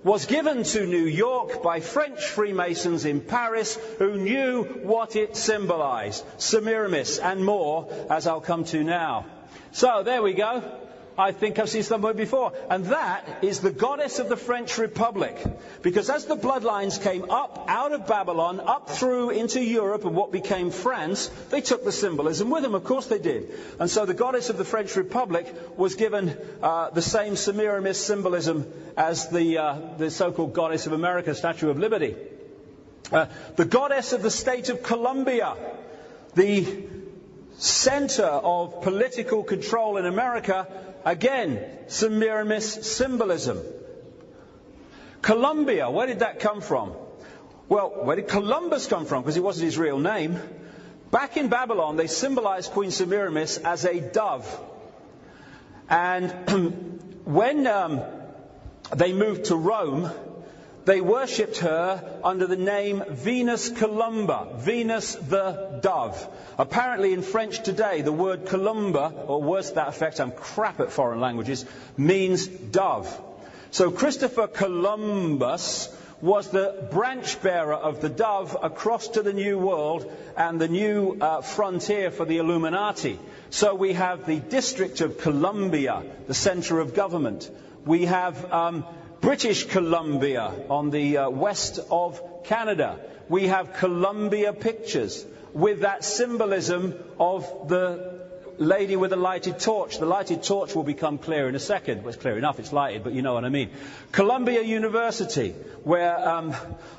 Speaker 1: was given to New York by French Freemasons in Paris who knew what it symbolized. Semiramis and more, as I'll come to now. So, there we go. I think I've seen somewhere before. And that is the goddess of the French Republic. Because as the bloodlines came up out of Babylon, up through into Europe and what became France, they took the symbolism with them. Of course they did. And so the goddess of the French Republic was given the same Semiramis symbolism as the so-called goddess of America, Statue of Liberty. The goddess of the state of Columbia, the center of political control in America, again, Semiramis symbolism. Columbia, where did that come from? Well, where did Columbus come from? Because it wasn't his real name. Back in Babylon, they symbolized Queen Semiramis as a dove. And when they moved to Rome, they worshipped her under the name Venus Columba, Venus the dove. Apparently in French today, the word Columba, or words to that effect, I'm crap at foreign languages, means dove. So Christopher Columbus was the branch bearer of the dove across to the New World and the new frontier for the Illuminati. So we have the District of Columbia, the centre of government. We have British Columbia on the west of Canada. We have Columbia Pictures with that symbolism of the lady with a lighted torch. The lighted torch will become clear in a second. Well, it's clear enough, it's lighted, but you know what I mean. Columbia University, where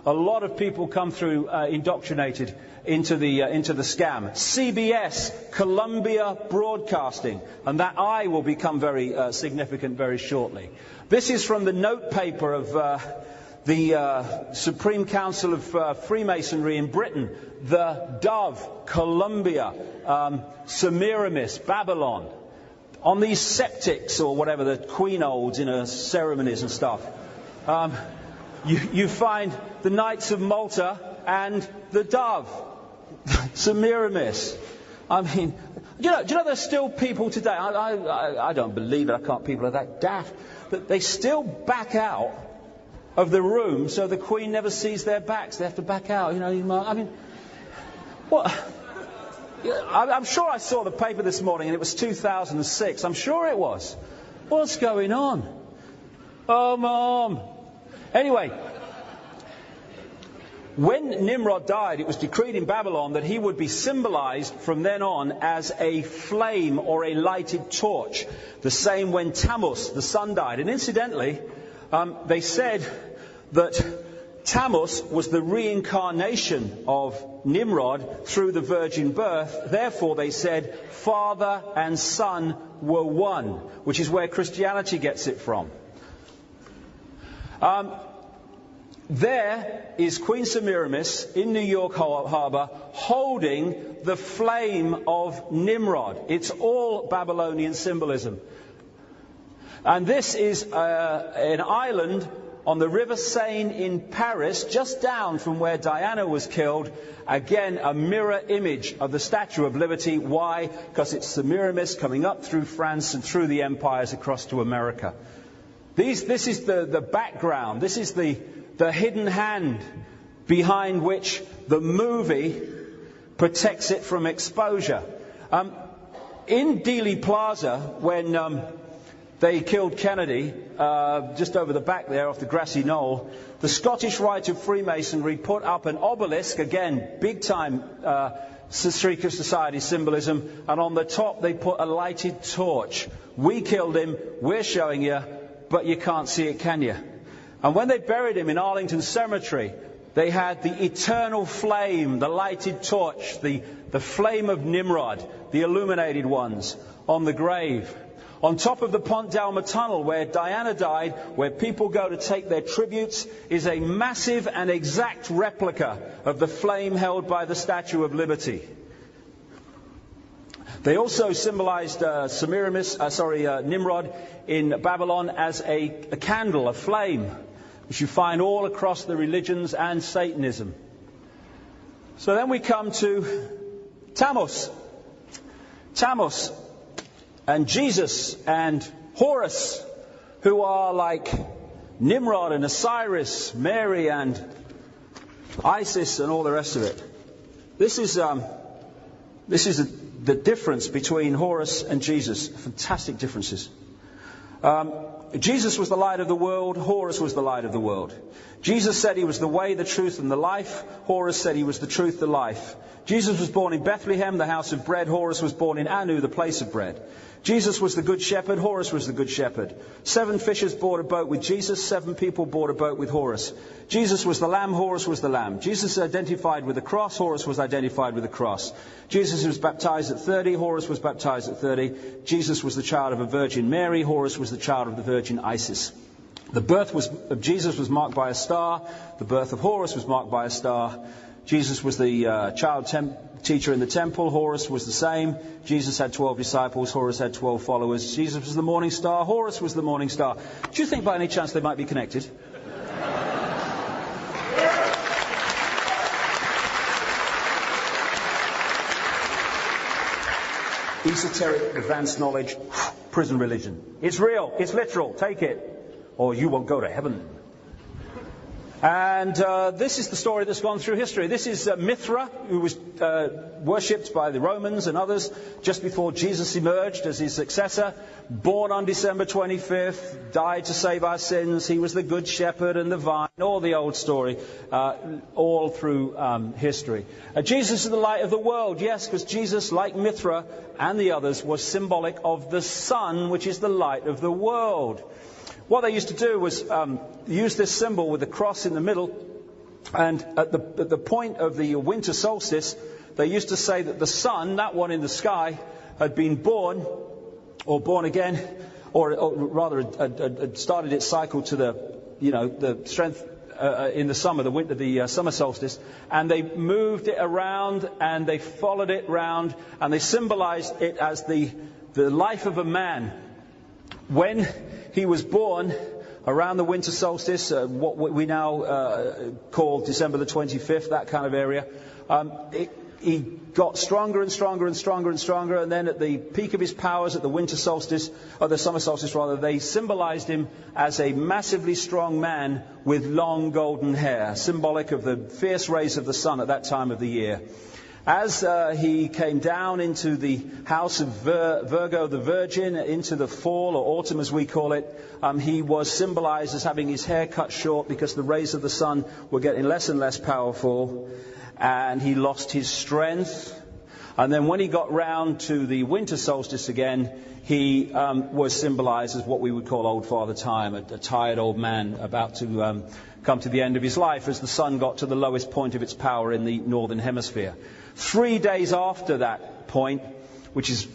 Speaker 1: a lot of people come through indoctrinated into the scam. CBS, Columbia Broadcasting, and that I will become very significant very shortly. This is from the note paper of the Supreme Council of Freemasonry in Britain. The dove, Columbia, Semiramis, Babylon. On these septics, or whatever the queen holds in her ceremonies and stuff, you find the Knights of Malta and the dove, Semiramis. I mean, do you know there's still people today, I don't believe it, people are that daft, that they still back out of the room so the Queen never sees their backs. They have to back out, I mean, what? I'm sure I saw the paper this morning and it was 2006. I'm sure it was. What's going on? Oh, Mom. Anyway, when Nimrod died, it was decreed in Babylon that he would be symbolized from then on as a flame or a lighted torch. The same when Tammuz, the sun, died. And incidentally, they said that Tammuz was the reincarnation of Nimrod through the virgin birth. Therefore, they said, father and son were one, which is where Christianity gets it from. There is Queen Semiramis in New York Harbor holding the flame of Nimrod. It's all Babylonian symbolism. And this is an island on the River Seine in Paris, just down from where Diana was killed. Again, a mirror image of the Statue of Liberty. Why? Because it's Semiramis coming up through France and through the empires across to America. This is the background. This is the hidden hand behind which the movie protects it from exposure. In Dealey Plaza, when they killed Kennedy, just over the back there off the grassy knoll, the Scottish Rite of Freemasonry put up an obelisk, again, big-time secret society symbolism, and on the top they put a lighted torch. We killed him, we're showing you, but you can't see it, can you? And when they buried him in Arlington Cemetery, they had the eternal flame, the lighted torch, the flame of Nimrod, the illuminated ones, on the grave. On top of the Pont d'Alma tunnel, where Diana died, where people go to take their tributes, is a massive and exact replica of the flame held by the Statue of Liberty. They also symbolized Nimrod in Babylon as a candle, a flame, which you find all across the religions and Satanism. So then we come to Tammuz. Tammuz and Jesus and Horus, who are like Nimrod and Osiris, Mary and Isis and all the rest of it. This is the difference between Horus and Jesus. Fantastic differences. Jesus was the light of the world. Horus was the light of the world. Jesus said he was the way, the truth, and the life. Horus said he was the truth, the life. Jesus was born in Bethlehem, the house of bread. Horus was born in Anu, the place of bread. Jesus was the good shepherd. Horus was the good shepherd. 7 fishers board a boat with Jesus. 7 people board a boat with Horus. Jesus was the lamb. Horus was the lamb. Jesus identified with the cross. Horus was identified with the cross. Jesus was baptized at 30. Horus was baptized at 30. Jesus was the child of a Virgin Mary. Horus was the child of the Virgin Isis. The birth of Jesus was marked by a star. The birth of Horus was marked by a star. Jesus was the child teacher in the temple. Horus was the same. Jesus had 12 disciples. Horus had 12 followers. Jesus was the morning star. Horus was the morning star. Do you think by any chance they might be connected? Esoteric, advanced knowledge, prison religion. It's real. It's literal. Take it, or you won't go to heaven. And this is the story that's gone through history. This is Mithra, who was worshipped by the Romans and others just before Jesus emerged as his successor. Born on December 25th, died to save our sins. He was the good shepherd and the vine, all the old story, all through history. Jesus is the light of the world, yes, because Jesus, like Mithra and the others, was symbolic of the sun, which is the light of the world. What they used to do was use this symbol with the cross in the middle, and at the point of the winter solstice, they used to say that the sun, that one in the sky, had been born, or born again, or rather had started its cycle to the strength in the summer, the summer solstice, and they moved it around and they followed it round, and they symbolized it as the life of a man. When he was born around the winter solstice, what we now call December the 25th, that kind of area, he got stronger and stronger and stronger and stronger, and then at the peak of his powers at the winter solstice, or the summer solstice rather, they symbolized him as a massively strong man with long golden hair, symbolic of the fierce rays of the sun at that time of the year. As he came down into the house of Virgo the Virgin, into the fall or autumn as we call it, he was symbolized as having his hair cut short because the rays of the sun were getting less and less powerful, and he lost his strength. And then when he got round to the winter solstice again, he was symbolized as what we would call Old Father Time, a tired old man about to come to the end of his life as the sun got to the lowest point of its power in the northern hemisphere. 3 days after that point,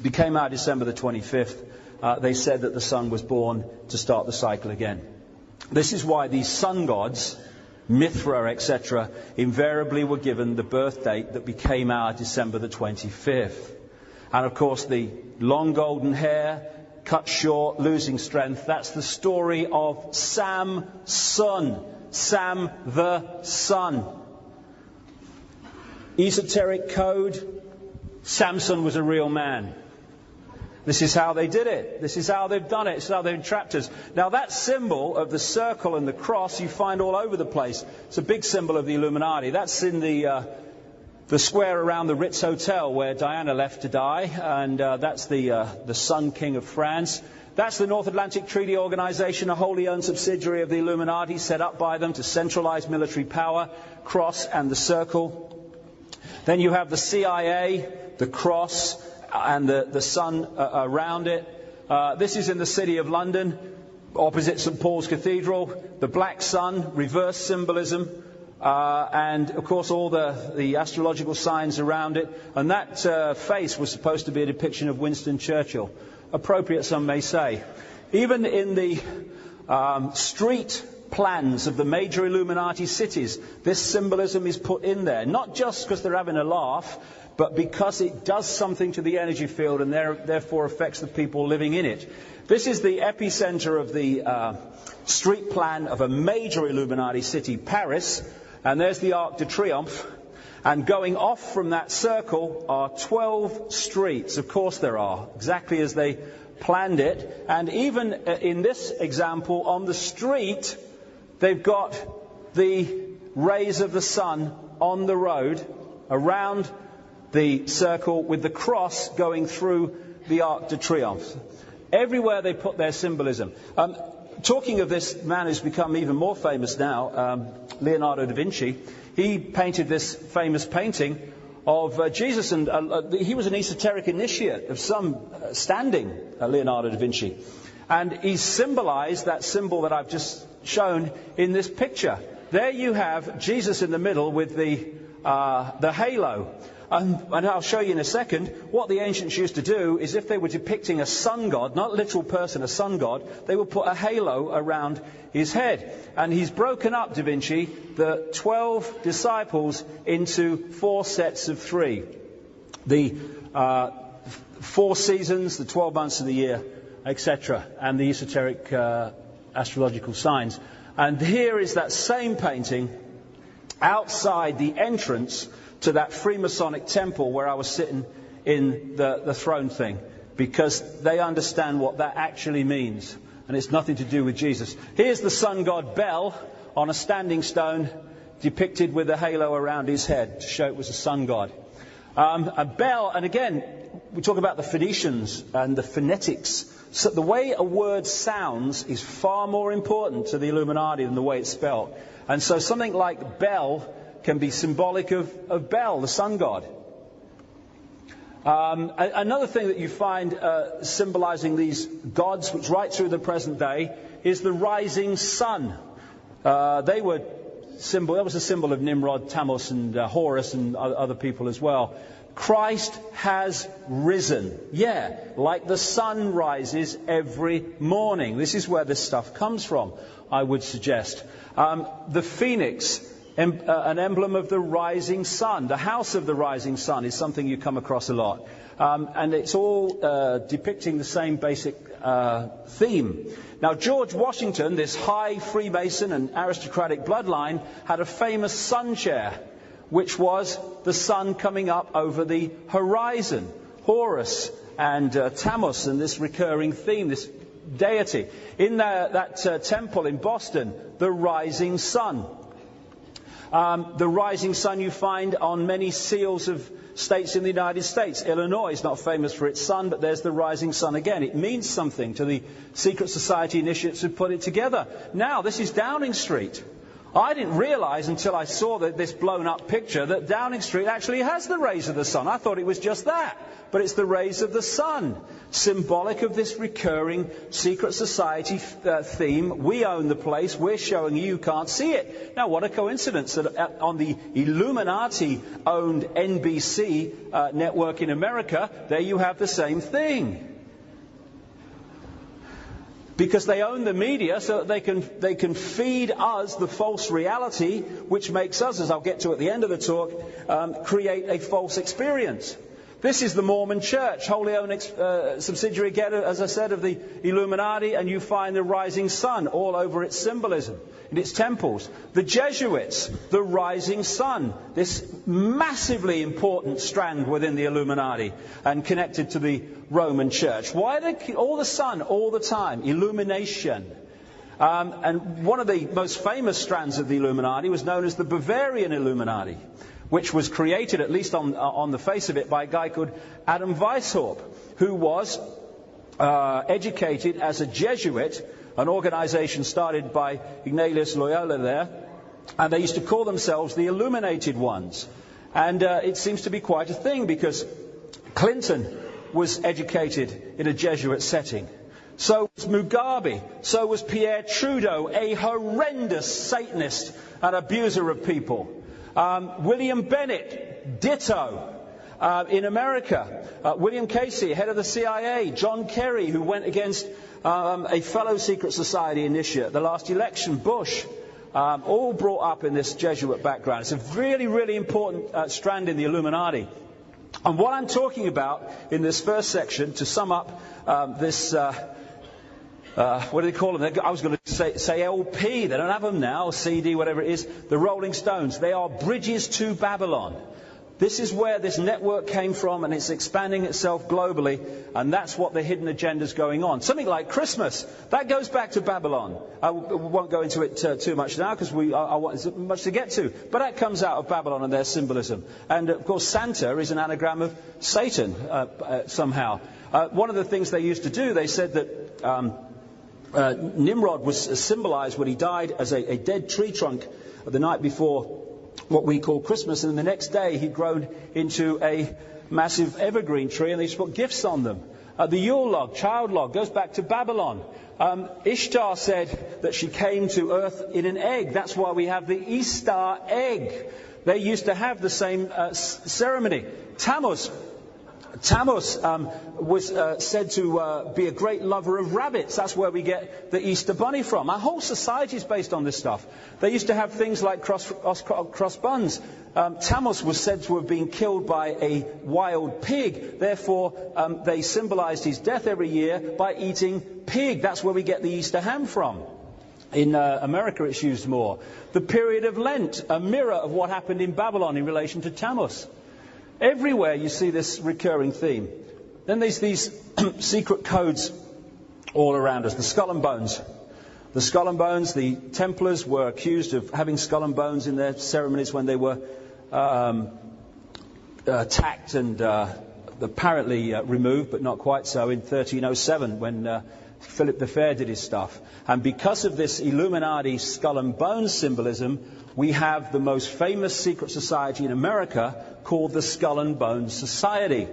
Speaker 1: became our December the 25th, they said that the sun was born to start the cycle again. This is why these sun gods, Mithra, etc., invariably were given the birth date that became our December the 25th. And of course, the long golden hair, cut short, losing strength, that's the story of Samson, Sam the Sun. Esoteric code, Samson was a real man. This is how they did it. This is how they've done it. This is how they've entrapped us. Now that symbol of the circle and the cross you find all over the place. It's a big symbol of the Illuminati. That's in the square around the Ritz Hotel where Diana left to die. And that's the Sun King of France. That's the North Atlantic Treaty Organization, a wholly owned subsidiary of the Illuminati, set up by them to centralize military power, cross and the circle. Then you have the CIA, the cross, and the sun around it. This is in the city of London, opposite St. Paul's Cathedral. The black sun, reverse symbolism, and of course all the astrological signs around it. And that face was supposed to be a depiction of Winston Churchill. Appropriate, some may say. Even in the street plans of the major Illuminati cities, this symbolism is put in there, not just because they're having a laugh, but because it does something to the energy field and therefore affects the people living in it. This is the epicenter of the street plan of a major Illuminati city, Paris, and there's the Arc de Triomphe. And going off from that circle are 12 streets. Of course there are, exactly as they planned it. And even in this example, on the street, they've got the rays of the sun on the road around the circle with the cross going through the Arc de Triomphe. Everywhere they put their symbolism. Talking of this man who's become even more famous now, Leonardo da Vinci, he painted this famous painting of Jesus, and he was an esoteric initiate of some standing, Leonardo da Vinci. And he symbolized that symbol that I've just shown in this picture. There you have Jesus in the middle with the halo. And I'll show you in a second, what the ancients used to do is if they were depicting a sun god, not a literal person, a sun god, they would put a halo around his head. And he's broken up, Da Vinci, the 12 disciples into 4 sets of 3. The 4 seasons, the 12 months of the year, etc. And the esoteric astrological signs. And here is that same painting outside the entrance to that Freemasonic temple where I was sitting in the throne thing, because they understand what that actually means, and it's nothing to do with Jesus. Here's the sun god Bel on a standing stone depicted with a halo around his head to show it was a sun god. Bel, and again, we talk about the Phoenicians and the phonetics. So the way a word sounds is far more important to the Illuminati than the way it's spelled. And so something like Bel can be symbolic of Bel, the sun god. Another thing that you find symbolizing these gods, which right through the present day, is the rising sun. That was a symbol of Nimrod, Tammuz, and Horus, and other people as well. Christ has risen. Yeah, like the sun rises every morning. This is where this stuff comes from, I would suggest. The phoenix, an emblem of the rising sun. The house of the rising sun is something you come across a lot. And it's all depicting the same basic theme. Now, George Washington, this high Freemason and aristocratic bloodline, had a famous sun chair, which was the sun coming up over the horizon. Horus and Tammuz, and this recurring theme, this deity. In that temple in Boston, the rising sun. The rising sun you find on many seals of states in the United States. Illinois is not famous for its sun, but there's the rising sun again. It means something to the secret society initiates who put it together. Now, this is Downing Street. I didn't realize until I saw this blown up picture that Downing Street actually has the rays of the sun. I thought it was just that. But it's the rays of the sun, symbolic of this recurring secret society theme. We own the place, we're showing you can't see it. Now, what a coincidence that on the Illuminati-owned NBC network in America, there you have the same thing. Because they own the media so that they can feed us the false reality, which makes us, as I'll get to at the end of the talk, create a false experience. This is the Mormon Church, wholly owned subsidiary, again, as I said, of the Illuminati, and you find the rising sun all over its symbolism, in its temples. The Jesuits, the rising sun, this massively important strand within the Illuminati and connected to the Roman Church. Why all the sun all the time? Illumination. And one of the most famous strands of the Illuminati was known as the Bavarian Illuminati, which was created, at least on the face of it, by a guy called Adam Weishaupt, who was educated as a Jesuit, an organization started by Ignatius Loyola there, and they used to call themselves the Illuminated Ones. And it seems to be quite a thing, because Clinton was educated in a Jesuit setting. So was Mugabe. So was Pierre Trudeau, a horrendous Satanist and abuser of people. William Bennett, ditto. In America, William Casey, head of the CIA, John Kerry, who went against a fellow secret society initiate at the last election, Bush, all brought up in this Jesuit background. It's a really, really important strand in the Illuminati. And what I'm talking about in this first section, to sum up this... what do they call them? I was going to say LP. They don't have them now. CD, whatever it is. The Rolling Stones. They are bridges to Babylon. This is where this network came from, and it's expanding itself globally. And that's what the hidden agenda is going on. Something like Christmas. That goes back to Babylon. I won't go into it too much now, because I want much to get to. But that comes out of Babylon and their symbolism. And, of course, Santa is an anagram of Satan, somehow. One of the things they used to do, they said that... Nimrod was symbolized when he died as a dead tree trunk the night before what we call Christmas, and the next day he'd grown into a massive evergreen tree, and they just put gifts on them. The Yule log, child log, goes back to Babylon. Ishtar said that she came to earth in an egg. That's why we have the Easter egg. They used to have the same ceremony. Tammuz was said to be a great lover of rabbits. That's where we get the Easter bunny from. Our whole society is based on this stuff. They used to have things like cross buns. Tammuz was said to have been killed by a wild pig. Therefore, they symbolized his death every year by eating pig. That's where we get the Easter ham from. In America, it's used more. The period of Lent, a mirror of what happened in Babylon in relation to Tammuz. Everywhere you see this recurring theme. Then there's these secret codes all around us. The skull and bones. The skull and bones, the Templars were accused of having skull and bones in their ceremonies when they were attacked and apparently removed, but not quite so, in 1307 when Philip the Fair did his stuff. And because of this Illuminati skull and bones symbolism, we have the most famous secret society in America called the Skull and Bones Society.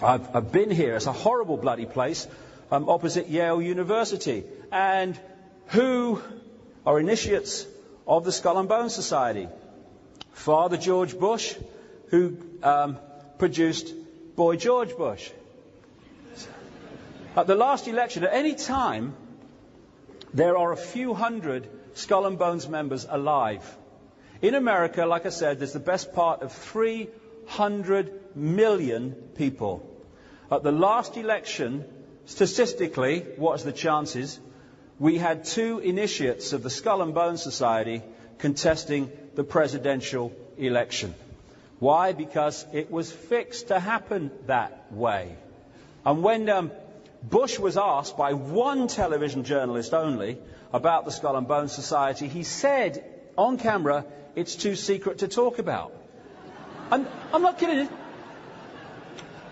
Speaker 1: I've been here. It's a horrible bloody place opposite Yale University. And who are initiates of the Skull and Bones Society? Father George Bush, who produced Boy George Bush. At the last election, at any time, there are a few hundred Skull and Bones members alive. In America, like I said, there's the best part of 300 million people. At the last election, statistically, what's the chances? We had 2 initiates of the Skull and Bones Society contesting the presidential election. Why? Because it was fixed to happen that way. And when Bush was asked by one television journalist only about the Skull and Bones Society, he said on camera, it's too secret to talk about. And I'm not kidding.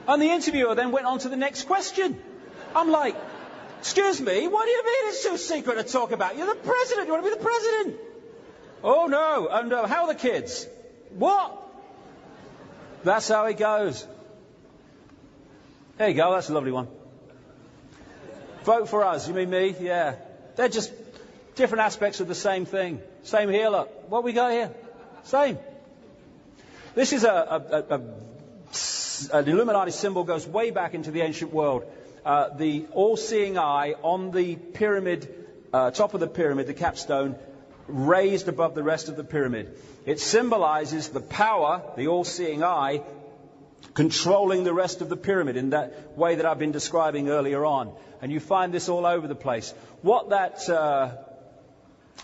Speaker 1: And the interviewer then went on to the next question. I'm like, excuse me, what do you mean it's too secret to talk about? You're the president. You want to be the president? Oh no, and how are the kids? What? That's how it goes. There you go, that's a lovely one. Vote for us, you mean me? Yeah. They're just different aspects of the same thing. Same here, look. What we got here? Same. This is an Illuminati symbol, goes way back into the ancient world. The all-seeing eye on the pyramid, top of the pyramid, the capstone, raised above the rest of the pyramid. It symbolizes the power, the all-seeing eye, controlling the rest of the pyramid in that way that I've been describing earlier on. And you find this all over the place. What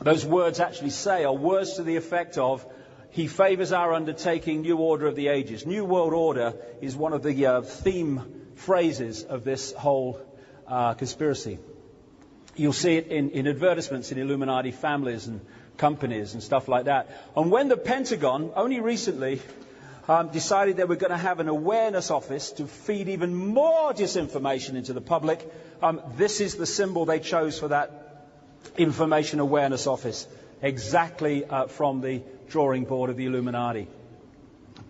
Speaker 1: those words actually say are words to the effect of, he favors our undertaking, new order of the ages. New world order is one of the theme phrases of this whole conspiracy. You'll see it in advertisements in Illuminati families and companies and stuff like that. And when the Pentagon, only recently, decided they were going to have an awareness office to feed even more disinformation into the public, this is the symbol they chose for that information awareness office. Exactly from the drawing board of the Illuminati.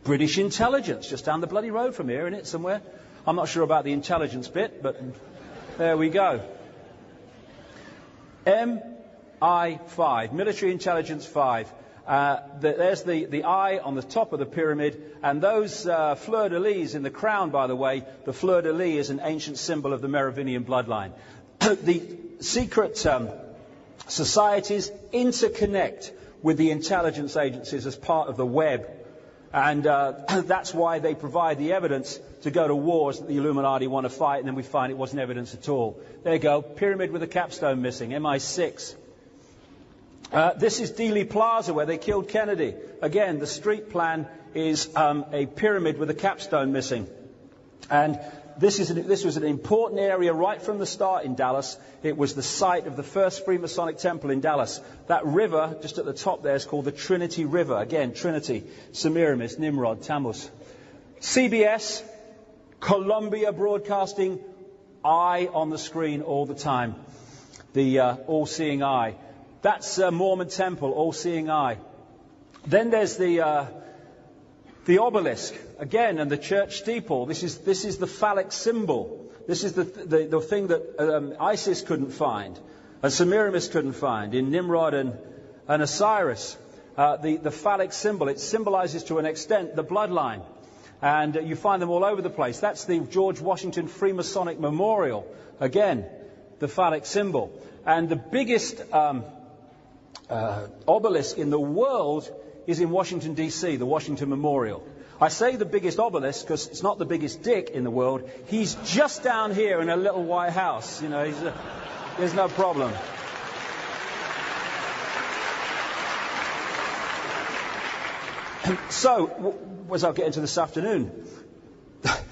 Speaker 1: British intelligence, just down the bloody road from here, isn't it, somewhere? I'm not sure about the intelligence bit, but there we go. MI5, Military Intelligence 5. There's the eye on the top of the pyramid, and those fleur-de-lis in the crown, by the way, the fleur-de-lis is an ancient symbol of the Merovingian bloodline. The secret societies interconnect with the intelligence agencies as part of the web, and that's why they provide the evidence to go to wars that the Illuminati want to fight, and then we find it wasn't evidence at all. There you go, pyramid with a capstone missing, MI6. This is Dealey Plaza, where they killed Kennedy. Again, the street plan is a pyramid with a capstone missing. And this was an important area right from the start in Dallas. It was the site of the first Freemasonic temple in Dallas. That river, just at the top there, is called the Trinity River. Again, Trinity, Semiramis, Nimrod, Tammuz. CBS, Columbia Broadcasting, eye on the screen all the time. The all-seeing eye. That's Mormon temple, all-seeing eye. Then there's the obelisk, again, and the church steeple. This is the phallic symbol. This is the thing that Isis couldn't find, and Semiramis couldn't find in Nimrod and Osiris. The phallic symbol, it symbolizes to an extent the bloodline. And you find them all over the place. That's the George Washington Freemasonic Memorial. Again, the phallic symbol. And the biggest obelisk in the world is in Washington, D.C., the Washington Memorial. I say the biggest obelisk because it's not the biggest dick in the world. He's just down here in a little white house. You know, there's no problem. So, as I'll get into this afternoon,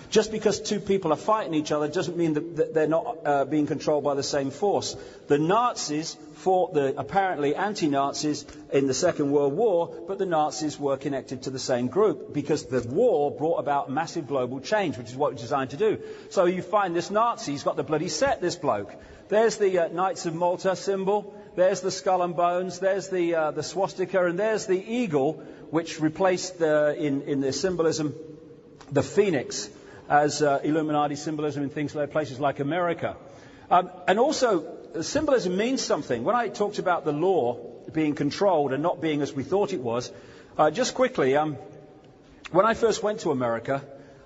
Speaker 1: just because two people are fighting each other doesn't mean that they're not being controlled by the same force. The Nazis fought the apparently anti-Nazis in the Second World War, but the Nazis were connected to the same group because the war brought about massive global change, which is what it's designed to do. So you find this Nazi, he's got the bloody set, this bloke. There's the Knights of Malta symbol, there's the skull and bones, there's the swastika, and there's the eagle, which replaced in the symbolism the phoenix as Illuminati symbolism in things like places like America. And also, symbolism means something. When I talked about the law being controlled and not being as we thought it was, just quickly, when I first went to America,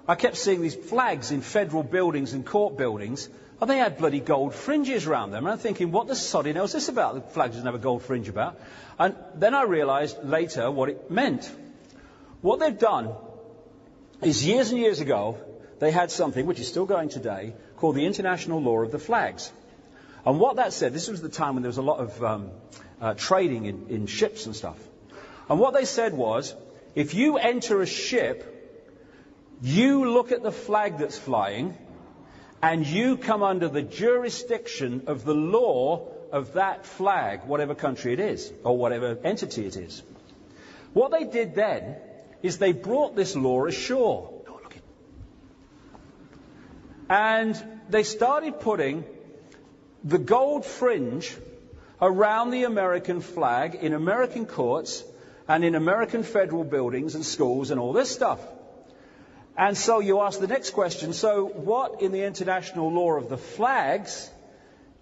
Speaker 1: I kept seeing these flags in federal buildings and court buildings, and they had bloody gold fringes around them. And I'm thinking, what the sodding hell is this about? The flag doesn't have a gold fringe about. And then I realized later what it meant. What they've done is years and years ago, they had something, which is still going today, called the International Law of the Flags. And what that said, this was the time when there was a lot of trading in ships and stuff. And what they said was, if you enter a ship, you look at the flag that's flying, and you come under the jurisdiction of the law of that flag, whatever country it is, or whatever entity it is. What they did then is they brought this law ashore. And they started putting the gold fringe around the American flag in American courts and in American federal buildings and schools and all this stuff. And so you ask the next question, so what in the international law of the flags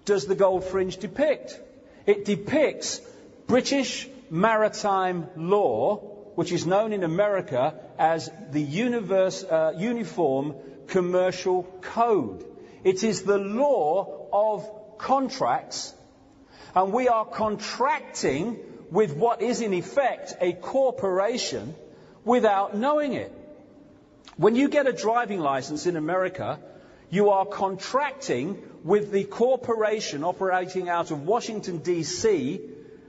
Speaker 1: does the gold fringe depict? It depicts British maritime law, which is known in America as the Uniform Commercial Code. It is the law of contracts, and we are contracting with what is in effect a corporation without knowing it. When you get a driving license in America, you are contracting with the corporation operating out of Washington, D.C.,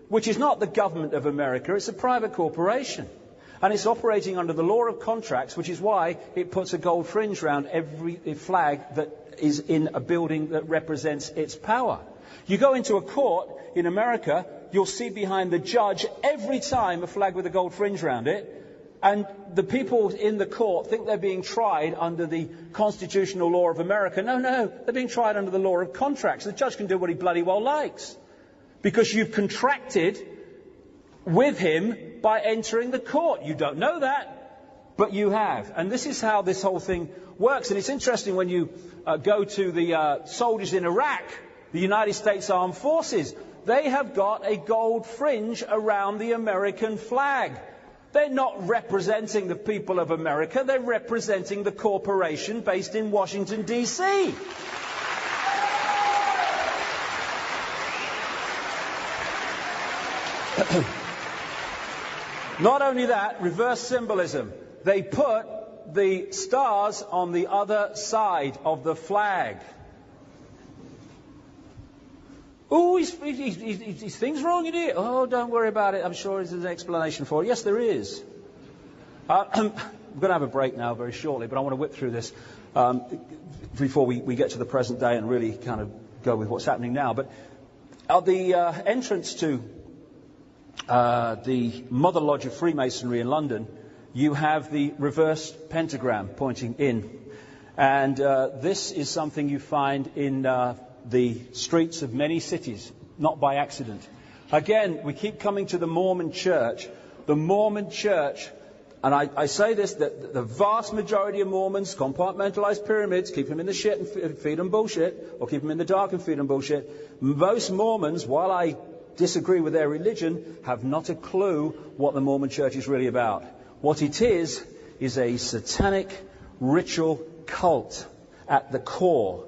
Speaker 1: which is not the government of America, it's a private corporation. And it's operating under the law of contracts, which is why it puts a gold fringe around every flag that is in a building that represents its power. You go into a court in America, you'll see behind the judge every time a flag with a gold fringe around it, and the people in the court think they're being tried under the constitutional law of America. No, they're being tried under the law of contracts. The judge can do what he bloody well likes, because you've contracted with him by entering the court. You don't know that, but you have. And this is how this whole thing works. And it's interesting when you go to the soldiers in Iraq, the United States Armed Forces, they have got a gold fringe around the American flag. They're not representing the people of America, they're representing the corporation based in Washington, D.C. Not only that, reverse symbolism. They put the stars on the other side of the flag. Oh, his thing's wrong in here. Oh, don't worry about it. I'm sure there's an explanation for it. Yes, there is. I'm going to have a break now very shortly, but I want to whip through this before we get to the present day and really kind of go with what's happening now. But at the entrance to the Mother Lodge of Freemasonry in London, you have the reverse pentagram pointing in. And this is something you find in the streets of many cities, not by accident. Again, we keep coming to the Mormon Church. The Mormon Church, and I say this, that the vast majority of Mormons compartmentalize pyramids, keep them in the shit and feed them bullshit, or keep them in the dark and feed them bullshit. Most Mormons, while I disagree with their religion, have not a clue what the Mormon Church is really about. What it is a satanic ritual cult at the core.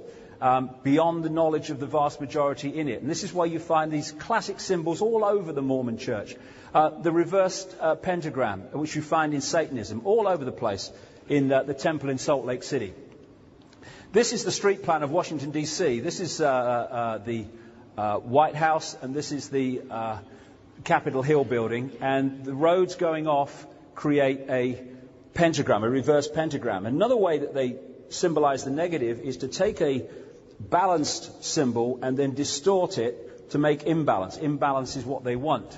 Speaker 1: Beyond the knowledge of the vast majority in it. And this is why you find these classic symbols all over the Mormon Church. The reversed pentagram, which you find in Satanism, all over the place in the temple in Salt Lake City. This is the street plan of Washington, D.C. This is the White House, and this is the Capitol Hill building. And the roads going off create a pentagram, a reverse pentagram. Another way that they symbolize the negative is to take a balanced symbol and then distort it to make imbalance. Imbalance is what they want.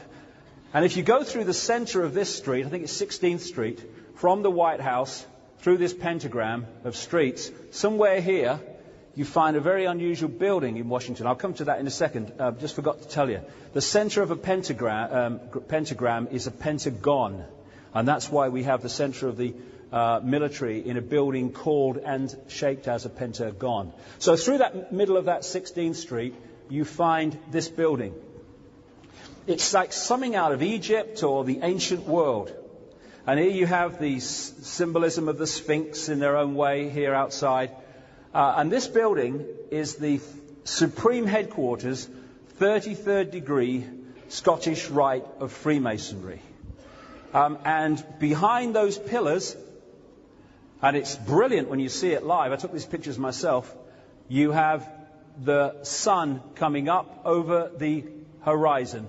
Speaker 1: And if you go through the center of this street, I think it's 16th Street, from the White House through this pentagram of streets, somewhere here you find a very unusual building in Washington. I'll come to that in a second. Just forgot to tell you. The center of a pentagram is a pentagon. And that's why we have the center of the military in a building called and shaped as a pentagon. So through that middle of that 16th Street, you find this building. It's like something out of Egypt or the ancient world. And here you have the symbolism of the Sphinx in their own way here outside. And this building is the supreme headquarters, 33rd degree Scottish Rite of Freemasonry. And behind those pillars, and it's brilliant when you see it live, I took these pictures myself, you have the sun coming up over the horizon.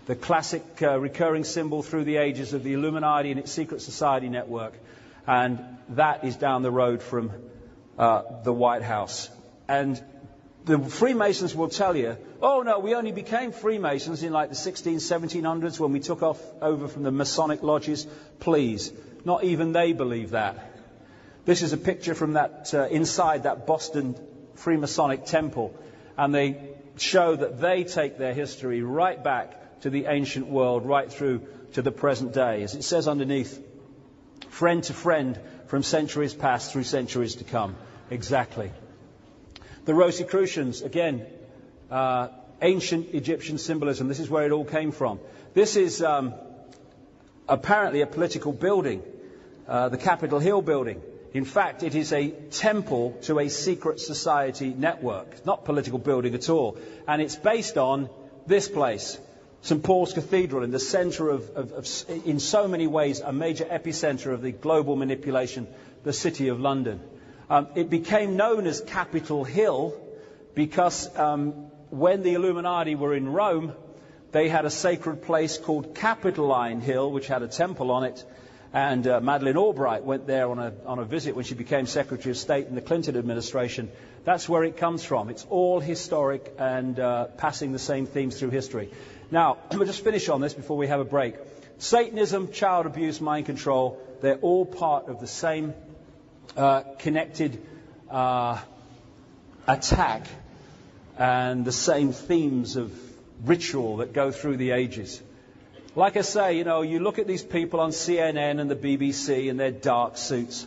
Speaker 1: The classic recurring symbol through the ages of the Illuminati and its secret society network. And that is down the road from the White House. And the Freemasons will tell you, oh no, we only became Freemasons in like the 1700s when we took off over from the Masonic lodges. Please, not even they believe that. This is a picture from that inside that Boston Freemasonic temple, and they show that they take their history right back to the ancient world, right through to the present day. As it says underneath, friend to friend from centuries past through centuries to come. Exactly. The Rosicrucians, again, ancient Egyptian symbolism. This is where it all came from. This is apparently a political building, the Capitol Hill building. In fact, it is a temple to a secret society network. It's not a political building at all. And it's based on this place, St. Paul's Cathedral, in the centre of, in so many ways, a major epicenter of the global manipulation, the City of London. It became known as Capitol Hill because when the Illuminati were in Rome, they had a sacred place called Capitoline Hill, which had a temple on it. And Madeleine Albright went there on a visit when she became Secretary of State in the Clinton administration. That's where it comes from. It's all historic and passing the same themes through history. Now, we'll just finish on this before we have a break. Satanism, child abuse, mind control, they're all part of the same connected attack and the same themes of ritual that go through the ages. Like I say, you look at these people on CNN and the BBC in their dark suits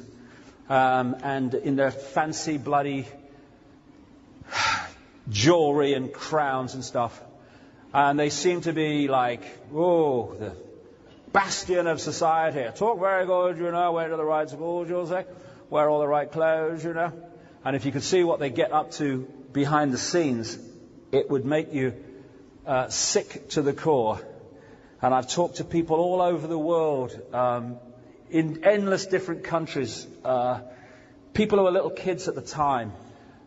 Speaker 1: and in their fancy bloody jewelry and crowns and stuff. And they seem to be like, the bastion of society. Talk very good, wear to the right schools, you'll say. Wear all the right clothes, And if you could see what they get up to behind the scenes, it would make you sick to the core. And I've talked to people all over the world, in endless different countries, people who were little kids at the time,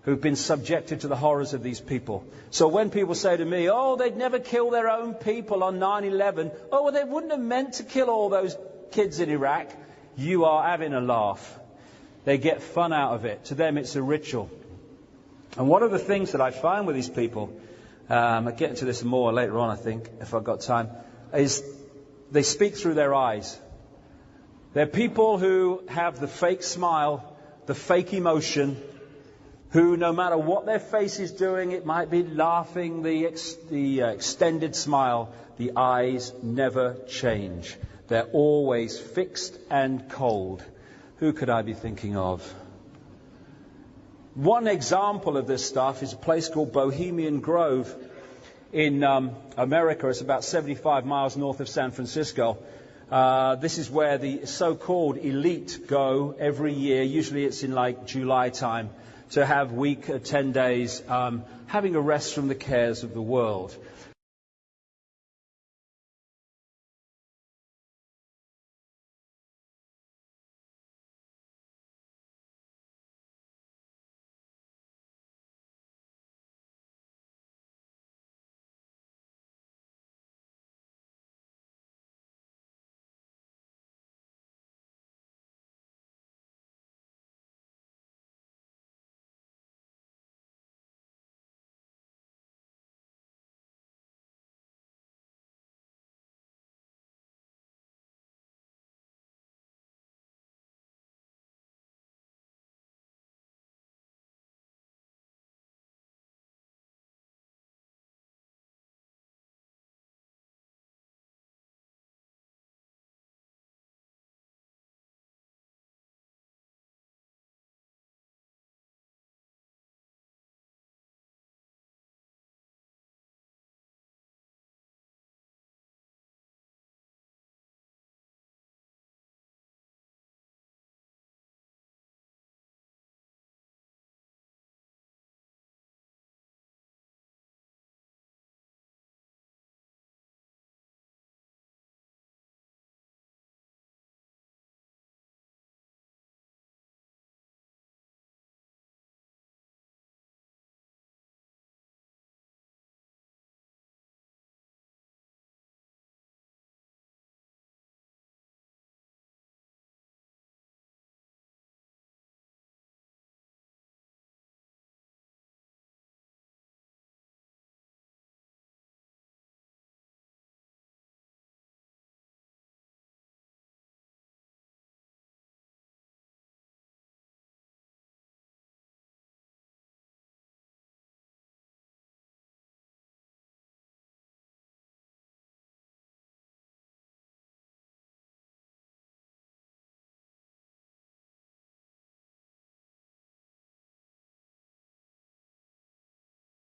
Speaker 1: who've been subjected to the horrors of these people. So when people say to me, they'd never kill their own people on 9/11, well, they wouldn't have meant to kill all those kids in Iraq. You are having a laugh. They get fun out of it. To them, it's a ritual. And one of the things that I find with these people, I'll get into this more later on, I think, if I've got time, is they speak through their eyes. They're people who have the fake smile, the fake emotion, who no matter what their face is doing, it might be laughing, the extended smile, the eyes never change. They're always fixed and cold. Who could I be thinking of? One example of this stuff is a place called Bohemian Grove in America. It's about 75 miles north of San Francisco. This is where the so-called elite go every year. Usually it's in like July time to have 10 days, having a rest from the cares of the world.